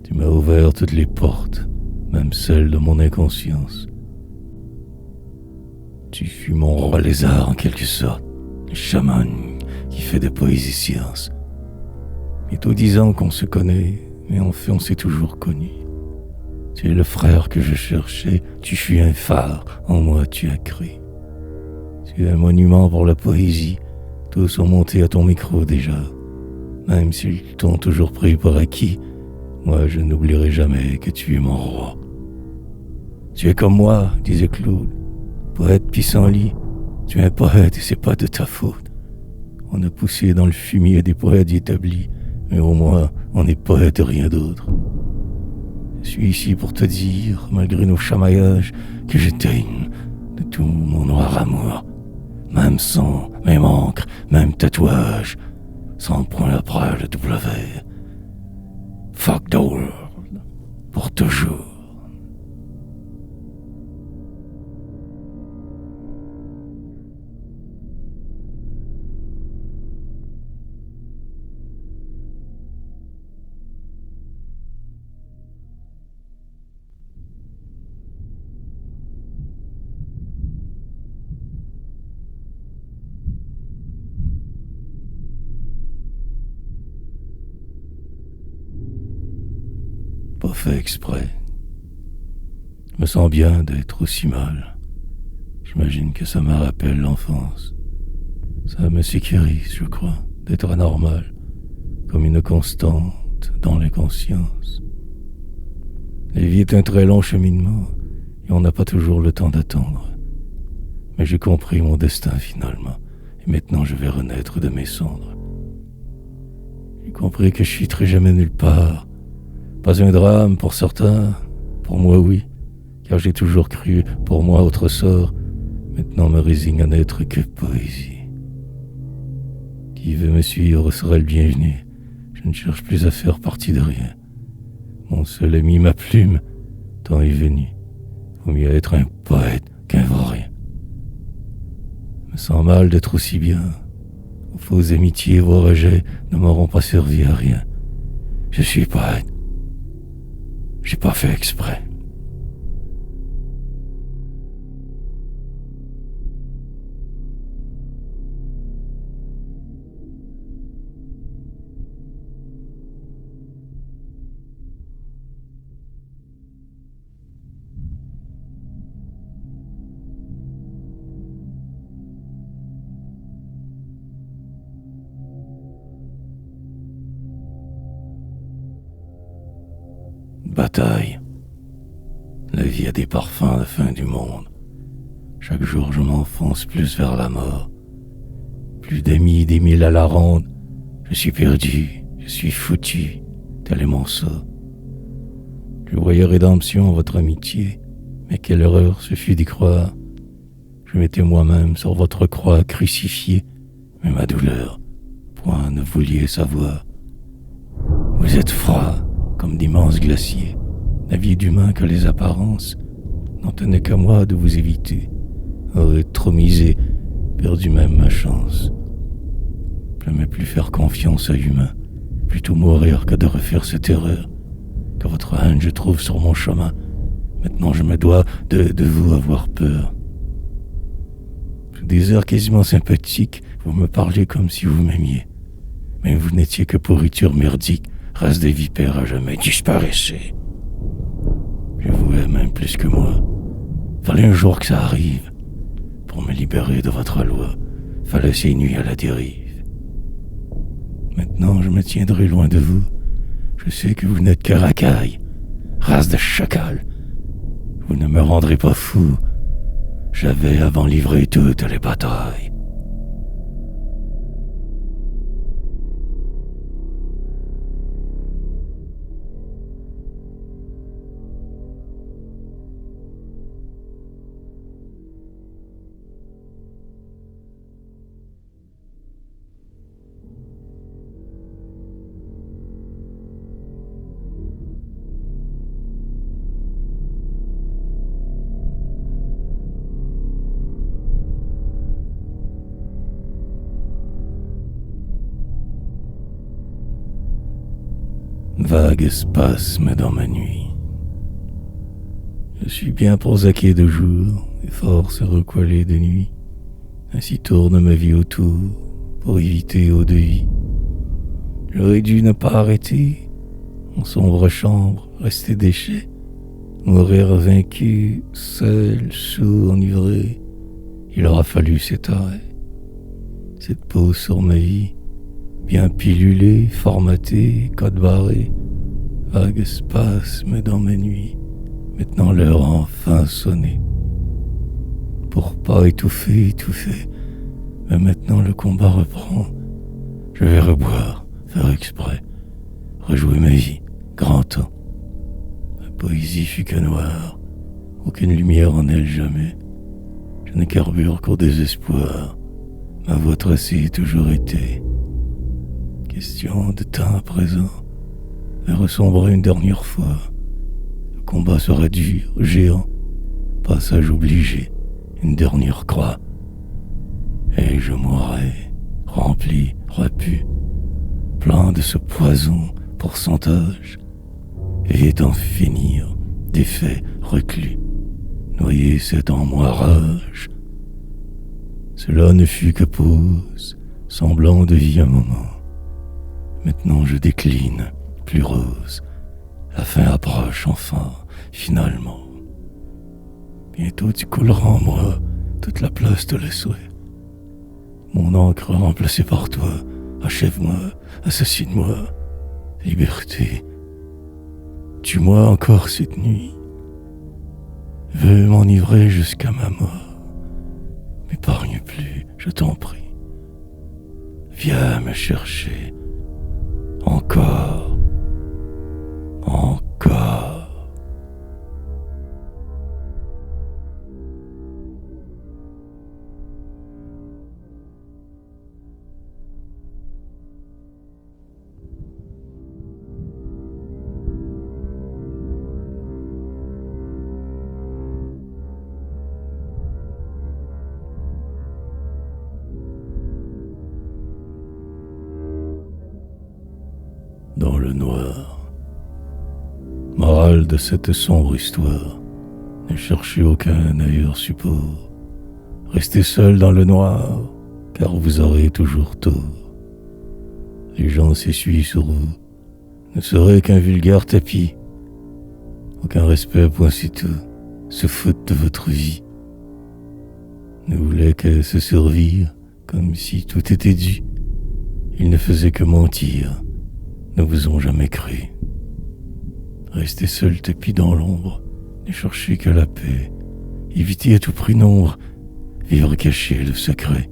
Tu m'as ouvert toutes les portes, même celles de mon inconscience. Tu fus mon roi lézard en quelque sorte, le chaman qui fait de poésie science. Bientôt 10 ans qu'on se connaît, mais en fait on s'est toujours connus. Tu es le frère que je cherchais, tu fus un phare, en moi tu as cru. Tu es un monument pour la poésie, tous ont monté à ton micro déjà. Même s'ils t'ont toujours pris pour acquis, moi je n'oublierai jamais que tu es mon roi. Tu es comme moi, disait Claude, poète pissenlit. Tu es un poète et c'est pas de ta faute. On a poussé dans le fumier des poètes établis, mais au moins on est poète et rien d'autre. Je suis ici pour te dire, malgré nos chamaillages, que je t'aime de tout mon noir amour. Même sang, même encre, même tatouage. Sans point après le W. Fuck the world. Pour toujours. Pas fait exprès. Je me sens bien d'être aussi mal. J'imagine que ça me rappelle l'enfance. Ça me sécurise, je crois, d'être anormal, comme une constante dans les consciences. La vie est un très long cheminement, et on n'a pas toujours le temps d'attendre. Mais j'ai compris mon destin finalement, et maintenant je vais renaître de mes cendres. J'ai compris que je chuterai jamais nulle part. Pas un drame pour certains, pour moi oui, car j'ai toujours cru pour moi autre sort, maintenant me résigne à n'être que poésie. Qui veut me suivre sera le bienvenu, je ne cherche plus à faire partie de rien. Mon seul ami, ma plume, temps est venu, vaut mieux être un poète qu'un vaurien. Je me sens mal d'être aussi bien, vos fausses amitiés, vos rejets ne m'auront pas servi à rien. Je suis poète. J'ai pas fait exprès. Bataille. La vie a des parfums de fin du monde. Chaque jour je m'enfonce plus vers la mort. Plus d'amis, des mille à la ronde. Je suis perdu, je suis foutu, tel est mon sort. Je voyais rédemption en votre amitié, mais quelle erreur ce fut d'y croire. Je m'étais moi-même sur votre croix crucifié, mais ma douleur, point ne vouliez savoir. Vous êtes froid, comme d'immenses glaciers, n'aviez d'humain que les apparences, n'en tenait qu'à moi de vous éviter. Aurait trop misé, perdu même ma chance. J'aimais plus faire confiance à humain, plutôt mourir que de refaire cette erreur. Que votre haine je trouve sur mon chemin. Maintenant je me dois de vous avoir peur. Sous des airs quasiment sympathiques, vous me parliez comme si vous m'aimiez. Mais vous n'étiez que pourriture merdique, race des vipères à jamais, disparaissez. Je vous aime même plus que moi. Fallait un jour que ça arrive. Pour me libérer de votre loi, fallait ces nuits à la dérive. Maintenant je me tiendrai loin de vous. Je sais que vous n'êtes que racaille, race de chacal. Vous ne me rendrez pas fou. J'avais avant livré toutes les batailles. Vague spasme dans ma nuit. Je suis bien prosaqué de jour et force recoilé de nuit. Ainsi tourne ma vie autour pour éviter eau de vie. J'aurais dû ne pas arrêter, en sombre chambre, rester déchet, mourir vaincu, seul, sourd, enivré. Il aura fallu s'étarer. Cette peau sur ma vie, bien pilulée, formatée, code barré, vague spasme dans mes nuits. Maintenant l'heure a enfin sonné. Pour pas étouffer, mais maintenant le combat reprend. Je vais reboire, faire exprès, rejouer ma vie, grand temps. Ma poésie fut que noire, aucune lumière en elle jamais. Je ne carbure qu'au désespoir, ma voix tracée toujours été. Question de temps à présent, de ressombrer une dernière fois. Le combat sera dur, géant, passage obligé, une dernière croix. Et je mourrai, rempli, repu, plein de ce poison, pourcentage, et d'en finir, défait, reclus, noyé c'est en moi rage. Cela ne fut que pause, semblant de vie un moment. Maintenant je décline, plus rose. La fin approche enfin, finalement. Bientôt tu couleras en moi toute la place de le souhait. Mon encre remplacée par toi, achève-moi, assassine-moi. Liberté, tue-moi encore cette nuit. Veux m'enivrer jusqu'à ma mort. M'épargne plus, je t'en prie. Viens me chercher. Encore. Encore. Dans le noir. Morale de cette sombre histoire, ne cherchez aucun ailleurs support. Restez seul dans le noir, car vous aurez toujours tort. Les gens s'essuient sur vous, ne serait qu'un vulgaire tapis. Aucun respect, point c'est tout, se foutent de votre vie. Ne voulait que se servir, comme si tout était dû. Ils ne faisaient que mentir, ne vous ont jamais cru. Restez seul tapis dans l'ombre, ne cherchez que la paix. Évitez à tout prix nombre, vivre caché le secret,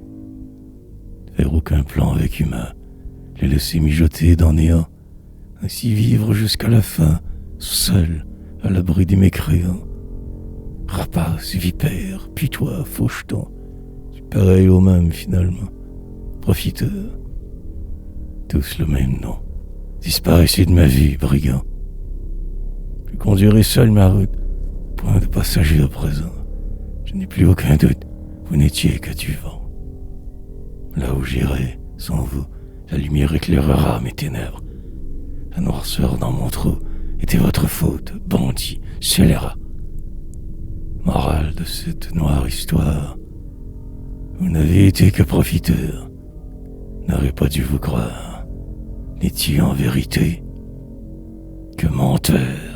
faire aucun plan avec humain, les laisser mijoter dans néant, ainsi vivre jusqu'à la fin, seul, à l'abri des mécréants. Rapace, vipère, puis toi, faucheton, tu pareil au même finalement, profiteur. Tous le même nom. Disparaissez de ma vie, brigand. Je conduirai seul ma route, point de passager à présent. Je n'ai plus aucun doute, vous n'étiez que du vent. Là où j'irai, sans vous, la lumière éclairera mes ténèbres. La noirceur dans mon trou était votre faute, bandit, scélérat. Morale de cette noire histoire, vous n'avez été que profiteur. N'aurais pas dû vous croire. N'étiez en vérité que menteur.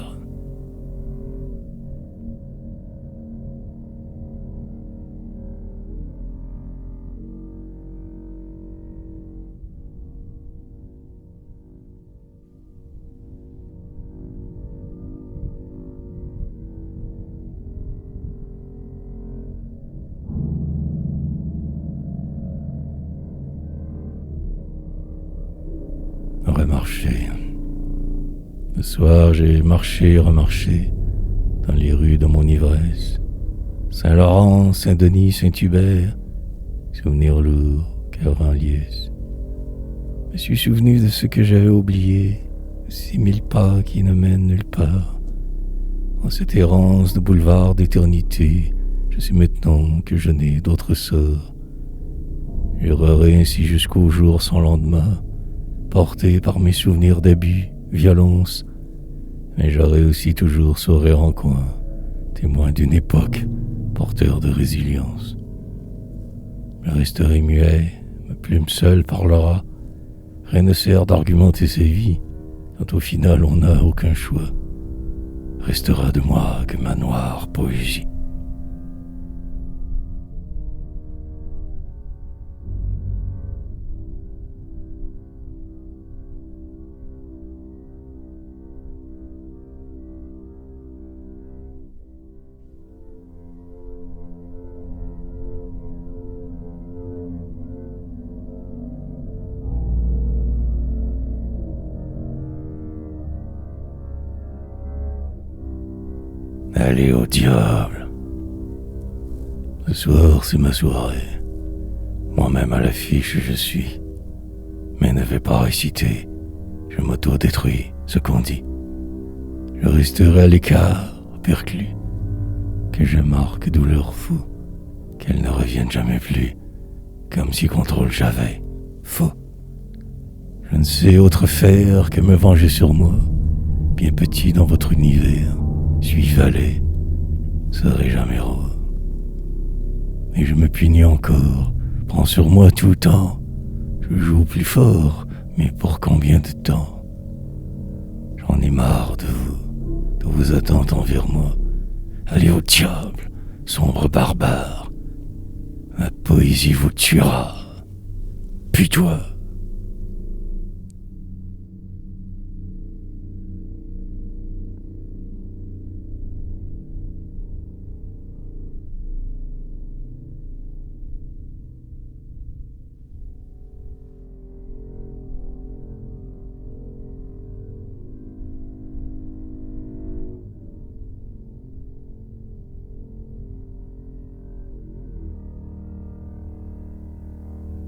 Remarché. Le soir, j'ai marché, remarché dans les rues de mon ivresse. Saint-Laurent, Saint-Denis, Saint-Hubert, souvenirs lourds, cœur en liesse. Je me suis souvenu de ce que j'avais oublié, de ces 1000 pas qui ne mènent nulle part. En cette errance de boulevard d'éternité, je sais maintenant que je n'ai d'autre sort. J'errerai ainsi jusqu'au jour sans lendemain, porté par mes souvenirs d'abus, violence, mais j'aurai aussi toujours sauvé en coin, témoin d'une époque, porteur de résilience. Je resterai muet, ma plume seule parlera, rien ne sert d'argumenter sa vie, quand au final on n'a aucun choix. Restera de moi que ma noire poésie. Allez au diable. Ce soir, c'est ma soirée. Moi-même à l'affiche, je suis. Mais ne vais pas réciter. Je m'auto-détruis, ce qu'on dit. Je resterai à l'écart, perclus. Que je marque douleur fou. Qu'elle ne revienne jamais plus. Comme si contrôle j'avais. Faux. Je ne sais autre faire que me venger sur moi. Bien petit dans votre univers. Suis valet, serai jamais roi. Et je me punis encore, prends sur moi tout le temps. Je joue plus fort, mais pour combien de temps? J'en ai marre de vos attentes envers moi. Allez au diable, sombre barbare. Ma poésie vous tuera. Puis toi.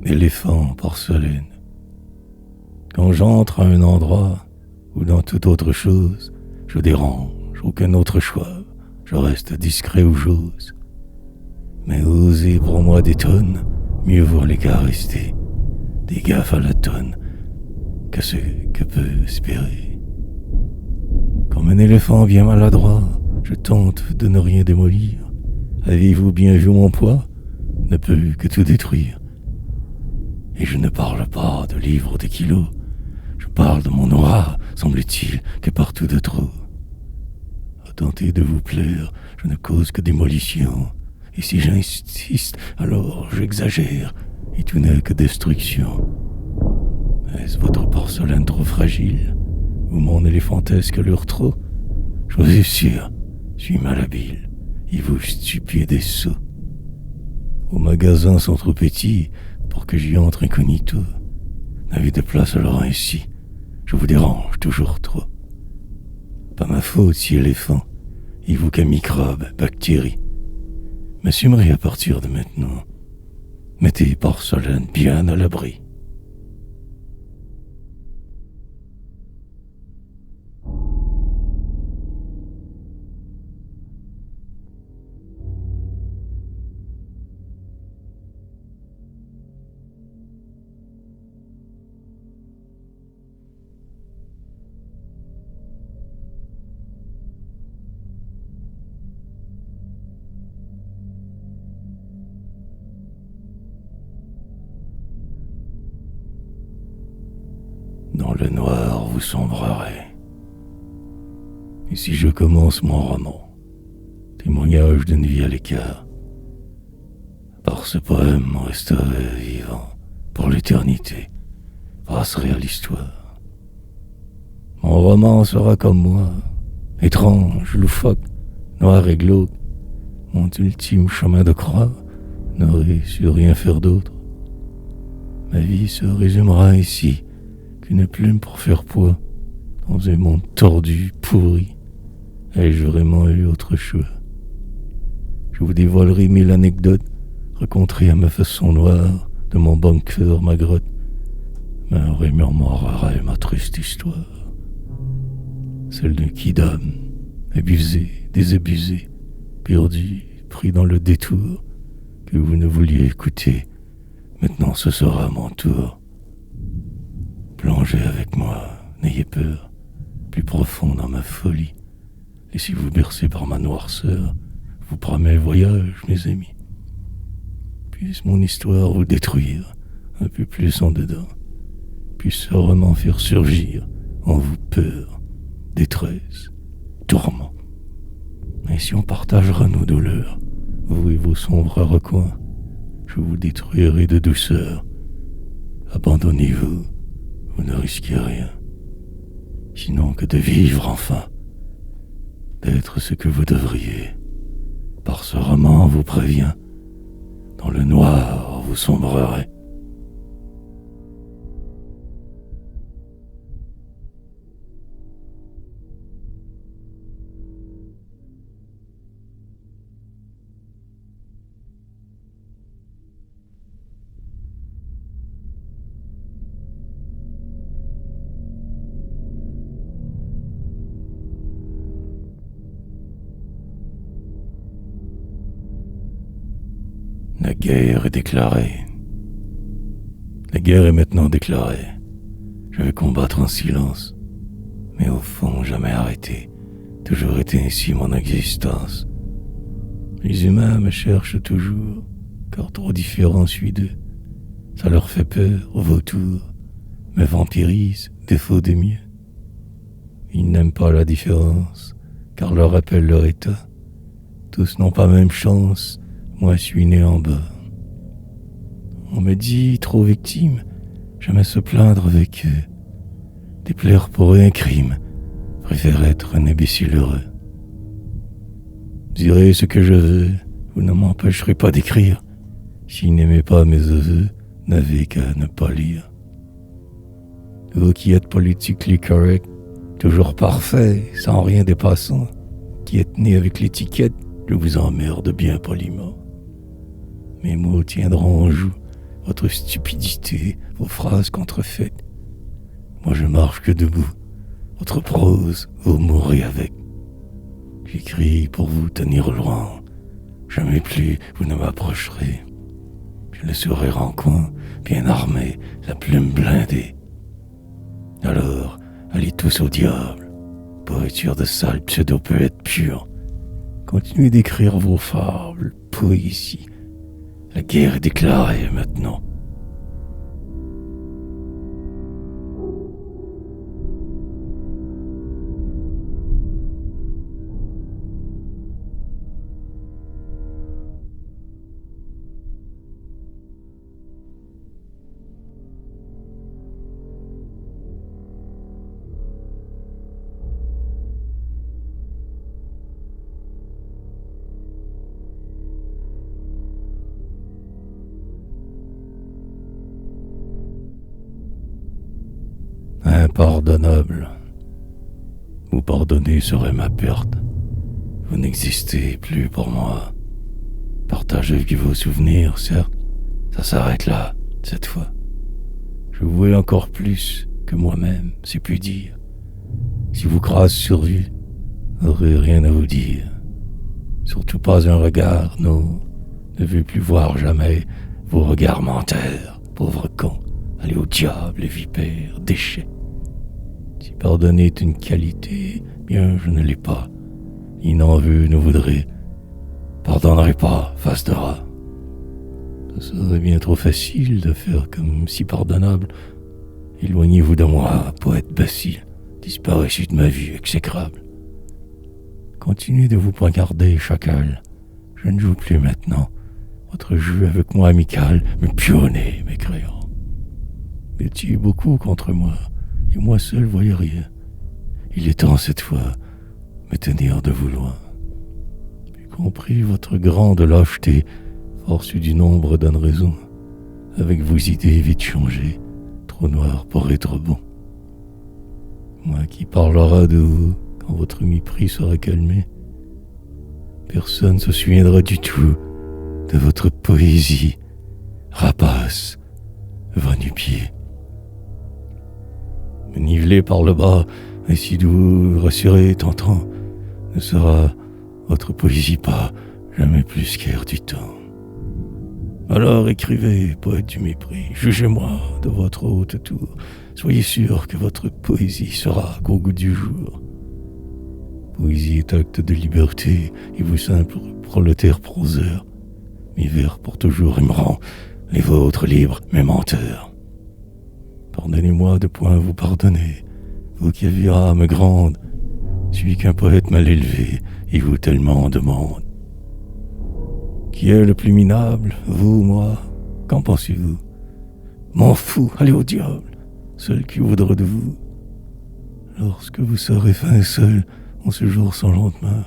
Éléphant porcelaine. Quand j'entre à un endroit ou dans toute autre chose, je dérange, aucun autre choix, je reste discret où j'ose. Mais oser pour moi des tonnes, mieux vaut les gars rester, des gaffes à la tonne, que ce que peut espérer. Comme un éléphant bien maladroit, je tente de ne rien démolir. Avez-vous bien vu mon poids? Ne peut que tout détruire. Et je ne parle pas de livres ou de kilos. Je parle de mon aura, semble-t-il, que partout de trop. À tenter de vous plaire, je ne cause que démolition. Et si j'insiste, alors j'exagère, et tout n'est que destruction. Est-ce votre porcelaine trop fragile, ou mon éléphantesque allure trop? Je suis sûr, je suis malhabile, et vous stupide et sot. Vos magasins sont trop petits pour que j'y entre incognito. N'avez de place alors ici. Je vous dérange toujours trop. Pas ma faute si éléphant, il vous qu'un microbe, bactérie. M'assumerai à partir de maintenant. Mettez porcelaine bien à l'abri. Dans le noir, vous sombrerez. Et si je commence mon roman, témoignage d'une vie à l'écart, par ce poème resterai vivant pour l'éternité, passerai à l'histoire. Mon roman sera comme moi, étrange, loufoque, noir et glauque. Mon ultime chemin de croix n'aurait su rien faire d'autre. Ma vie se résumera ici, qu'une plume pour faire poids dans un monde tordu, pourri. Ai-je vraiment eu autre choix? Je vous dévoilerai 1000 anecdotes racontées à ma façon noire de mon bunker, ma grotte. Mais remémorerai ma triste histoire, celle d'un kidam, abusé, désabusé, perdu, pris dans le détour que vous ne vouliez écouter. Maintenant ce sera mon tour. Plongez avec moi, n'ayez peur, plus profond dans ma folie. Laissez-vous bercer par ma noirceur, vous promets voyage, mes amis. Puisse mon histoire vous détruire un peu plus en dedans, puisse ce roman faire surgir en vous peur, détresse, tourment. Ainsi on partagera nos douleurs, vous et vos sombres recoins. Je vous détruirai de douceur. Abandonnez-vous. Vous ne risquez rien, sinon que de vivre enfin, d'être ce que vous devriez. Par ce roman, on vous prévient, dans le noir, vous sombrerez. La guerre est déclarée. La guerre est maintenant déclarée. Je vais combattre en silence, mais au fond jamais arrêté. Toujours été ainsi mon existence. Les humains me cherchent toujours, car trop différent suis d'eux. Ça leur fait peur, aux vautours, me vampirisent, défaut de mieux. Ils n'aiment pas la différence, car leur rappelle leur état. Tous n'ont pas même chance, moi suis né en bas. On me dit, trop victime, jamais se plaindre avec eux. Déplaire pour eux un crime, préfère être un imbécile heureux. Direz ce que je veux, vous ne m'empêcherez pas d'écrire. S'ils n'aimaient pas mes aveux, n'avez qu'à ne pas lire. Vous qui êtes politiquement correct, toujours parfait, sans rien dépassant, qui êtes né avec l'étiquette, je vous emmerde bien poliment. Mes mots tiendront en joue votre stupidité, vos phrases contrefaites. Moi je marche que debout, votre prose, vous mourrez avec. J'écris pour vous tenir loin, jamais plus vous ne m'approcherez. Je le serai en coin, bien armé, la plume blindée. Alors, allez tous au diable, pourriture de sale pseudo-poète pur. Continuez d'écrire vos fables, poésie. La guerre est déclarée maintenant. impardonnable. Vous pardonner serait ma perte. Vous n'existez plus pour moi. Partagez avec vos souvenirs, certes. Ça s'arrête là, cette fois. Je vous veux encore plus que moi-même, c'est plus dire. Si vous crasse sur vue, n'aurai rien à vous dire. Surtout pas un regard, non. Ne veux plus voir jamais vos regards menteurs, pauvres cons. Allez au diable, les vipères, déchets. Si pardonner est une qualité, bien je ne l'ai pas. Ni n'en veux, ne voudrais. Pardonnerai pas, face de rat. Ça serait bien trop facile de faire comme si pardonnable. Éloignez-vous de moi, poète bacille, disparu de ma vue exécrable. Continuez de vous poignarder, chacal. Je ne joue plus maintenant. Votre jeu avec moi amical me pionnez, mécréant. Métiez beaucoup contre moi, et moi seul voyais rien. Il est temps cette fois me tenir de vous loin. J'ai compris votre grande lâcheté, force du nombre donne raison. Avec vos idées vite changées, trop noires pour être bon. Moi qui parlera de vous quand votre mépris sera calmé, personne ne se souviendra du tout de votre poésie, rapace, va nu-pied. Me niveler par le bas, ainsi de vous rassurer tentant, ne sera votre poésie pas jamais plus qu'air du temps. Alors écrivez, poète du mépris, jugez-moi de votre haute tour, soyez sûr que votre poésie sera qu'au goût du jour. Poésie est acte de liberté, et vous simple prolétaires proseurs, mes vers pour toujours aimeront, les vôtres libres, mes menteurs. Pardonnez-moi de point vous pardonner, vous qui avez âme grande, celui qu'un poète mal élevé, et vous tellement demande. Qui est le plus minable, vous ou moi? Qu'en pensez-vous? M'en fous, allez au diable, seul qui voudra de vous. Lorsque vous serez fin seul, en ce jour sans lendemain,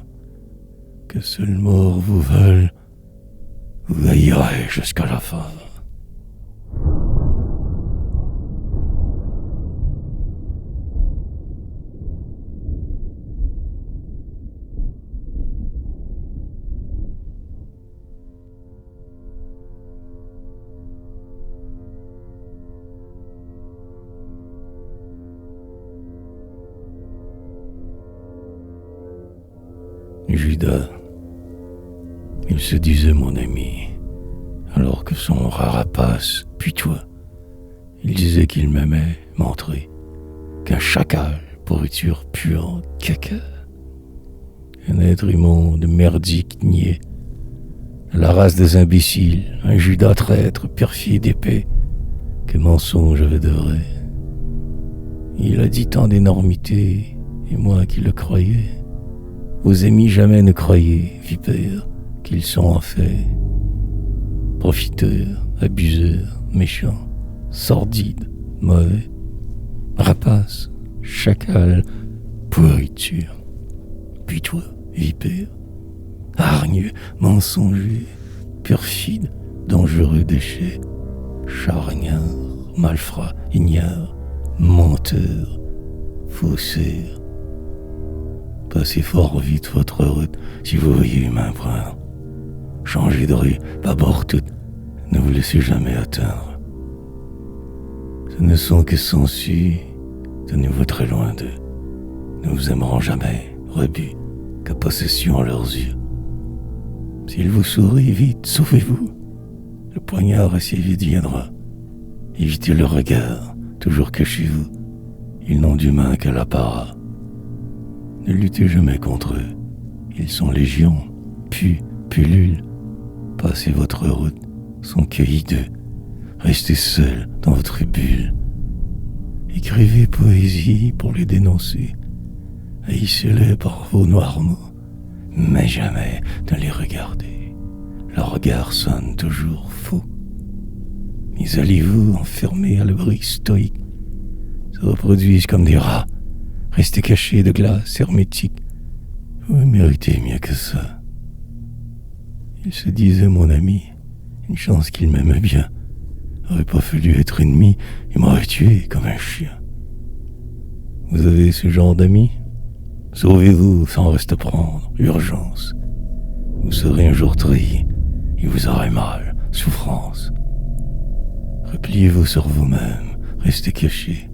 que seule mort vous vole, vous haïrez jusqu'à la fin. Judas, il se disait mon ami, alors que son rapace, puis toi, il disait qu'il m'aimait, menterait, qu'un chacal, pourriture puante, caca, un être immonde, merdique, niais, la race des imbéciles, un Judas traître, perfide, épais, que mensonge avait de vrai. Il a dit tant d'énormités, et moi qui le croyais. Vos amis jamais ne croyaient, vipères, qu'ils sont en fait profiteurs, abuseurs, méchants, sordides, mauvais, rapaces, chacals, pourriture. Puis toi, vipère, hargneux, mensonger, perfide, dangereux déchet, charognard, malfrat, ignare, menteur, faussaire. Passez fort vite votre route si vous voyez humain prendre. Changez de rue, pas bord toute, ne vous laissez jamais atteindre. Ce ne sont que sangsues, tenez-vous très loin d'eux. Ne vous aimeront jamais, rebut, qu'à possession à leurs yeux. S'ils vous sourient, vite, sauvez-vous. Le poignard assez vite viendra. Évitez le regard, toujours que chez vous. Ils n'ont d'humain qu'à l'apparat. Ne luttez jamais contre eux. Ils sont légions, puis pullules. Passez votre route, sont cueillis d'eux. Restez seul dans votre bulle. Écrivez poésie pour les dénoncer. Haïssez-les par vos noirs mots, mais jamais ne les regardez. Leur regard sonne toujours faux. Mais allez-vous enfermer à l'abri stoïque, se reproduisent comme des rats. Restez cachés de glace hermétique. Vous méritez mieux que ça. Il se disait mon ami, une chance qu'il m'aimait bien. Aurait pas fallu être ennemi, il m'aurait tué comme un chien. Vous avez ce genre d'amis? Sauvez-vous sans reste prendre, urgence. Vous serez un jour trahi, il vous aurez mal, souffrance. Repliez-vous sur vous-même, restez cachés.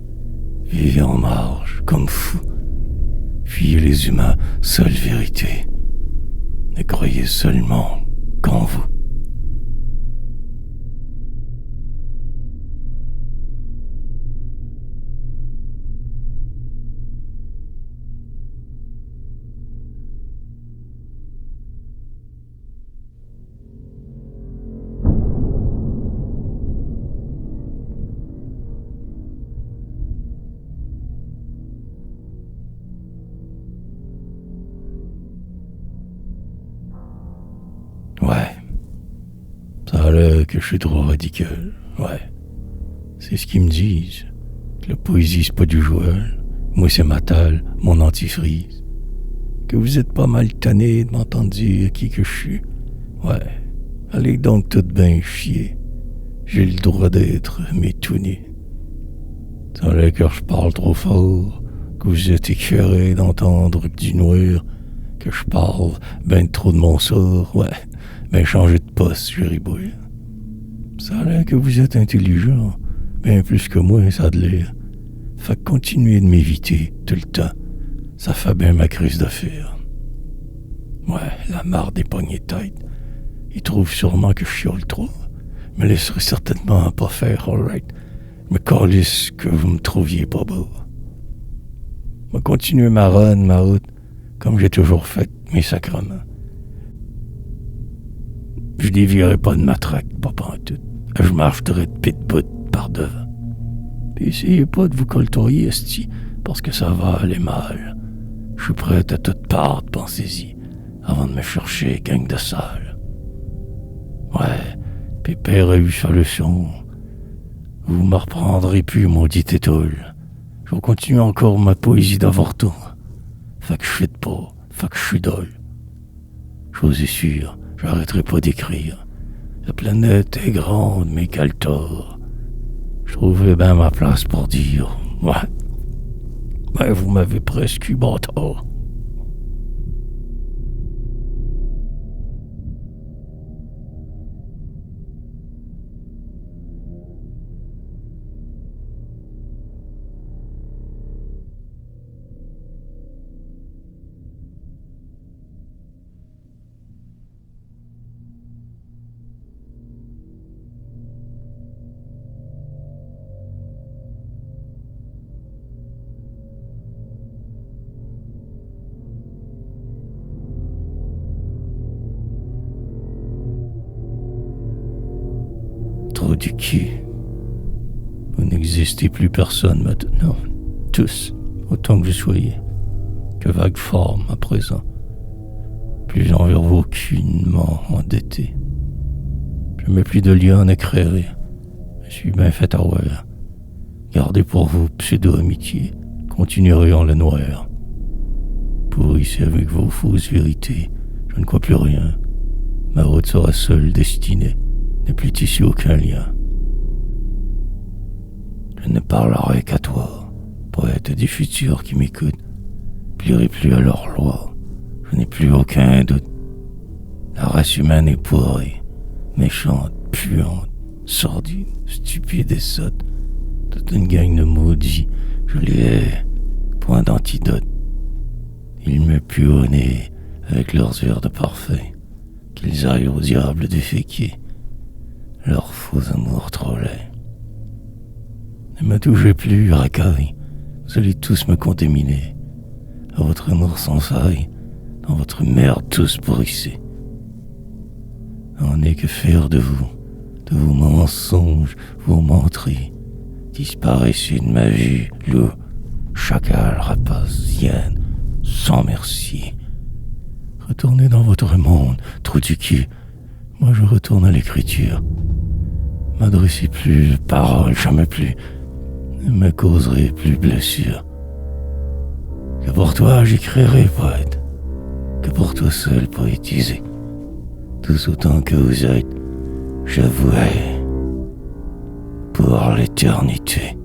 Vivez en marge, comme fou. Fuyez les humains, seule vérité. Ne croyez seulement qu'en vous. Ouais. Ça a l'air que je suis trop radical. Ouais. C'est ce qu'ils me disent. Que la poésie, c'est pas du Joël. Moi, c'est Matal, mon antifreeze. Que vous êtes pas mal tanné de m'entendre dire qui que je suis. Ouais. Allez donc tout bien chier. J'ai le droit d'être, mais tout nu. Ça a l'air que je parle trop fort. Que vous êtes écœuré d'entendre du noir. Que je parle ben trop de mon sort. Ouais. Ben changer de poste, je ribouille. Ça a l'air que vous êtes intelligent, bien plus que moi, ça a de l'air. Fait que continuez de m'éviter tout le temps. Ça fait bien ma crise d'affaires. Ouais, la marre des poignées de tête. Ils trouvent sûrement que je chiole trop. Me laisserai certainement pas faire, alright. Me calisse que vous me trouviez pas beau. Me continuer ma run, ma route, comme j'ai toujours fait mes sacrements. Je dévierai pas de matraque, pas pantoute. Je marcherai de pit bout par devant. Puis essayez pas de vous coltoyer, esti, parce que ça va aller mal. Je suis prêt à toute part, pensez-y, avant de me chercher, gang de sales. Ouais, Pépère a eu sa leçon. Vous me reprendrez plus, maudit étoile. Je vais continuer encore ma poésie d'avorton. Fait que je fais pas, fait que je suis dole. Chose est sûre, j'arrêterai pas d'écrire. La planète est grande, mais quel tort. Je trouvais bien ma place pour dire ouais. Ben, vous m'avez presque eu bâtard. Trop du cul. Vous n'existez plus personne maintenant. Tous, autant que vous soyez. Que vague forme à présent. Plus j'envers aucunement endetté. Je mets plus de liens à créer. Je suis bien fait à voir. Gardez pour vous pseudo-amitié. Continuerez en le noir. Pourrissez avec vos fausses vérités. Je ne crois plus rien. Ma route sera seule destinée. N'est plus ici aucun lien. Je ne parlerai qu'à toi, poète du futur qui m'écoute. Plierai plus à leur loi. Je n'ai plus aucun doute. La race humaine est pourrie, méchante, puante, sordide, stupide et sotte. Toute une gang de maudits, je les hais, point d'antidote. Ils me puent au nez avec leurs airs de parfait, qu'ils aillent au diable déféquer, leurs faux amours trop laids. Ne me touchez plus, racaille, vous allez tous me contaminer, à votre amour sans faille, dans votre merde tous pourrissez. On n'est que faire de vos mensonges, vos menteries. Disparaissez de ma vue, loup, chacal, rapace, hyène, sans merci. Retournez dans votre monde, trou du cul. Moi je retourne à l'écriture. M'adressez plus de paroles, jamais plus. Ne me causerez plus blessure. Que pour toi j'écrirai, poète. Que pour toi seul poétiser. Tous autant que vous êtes, j'avouerai pour l'éternité.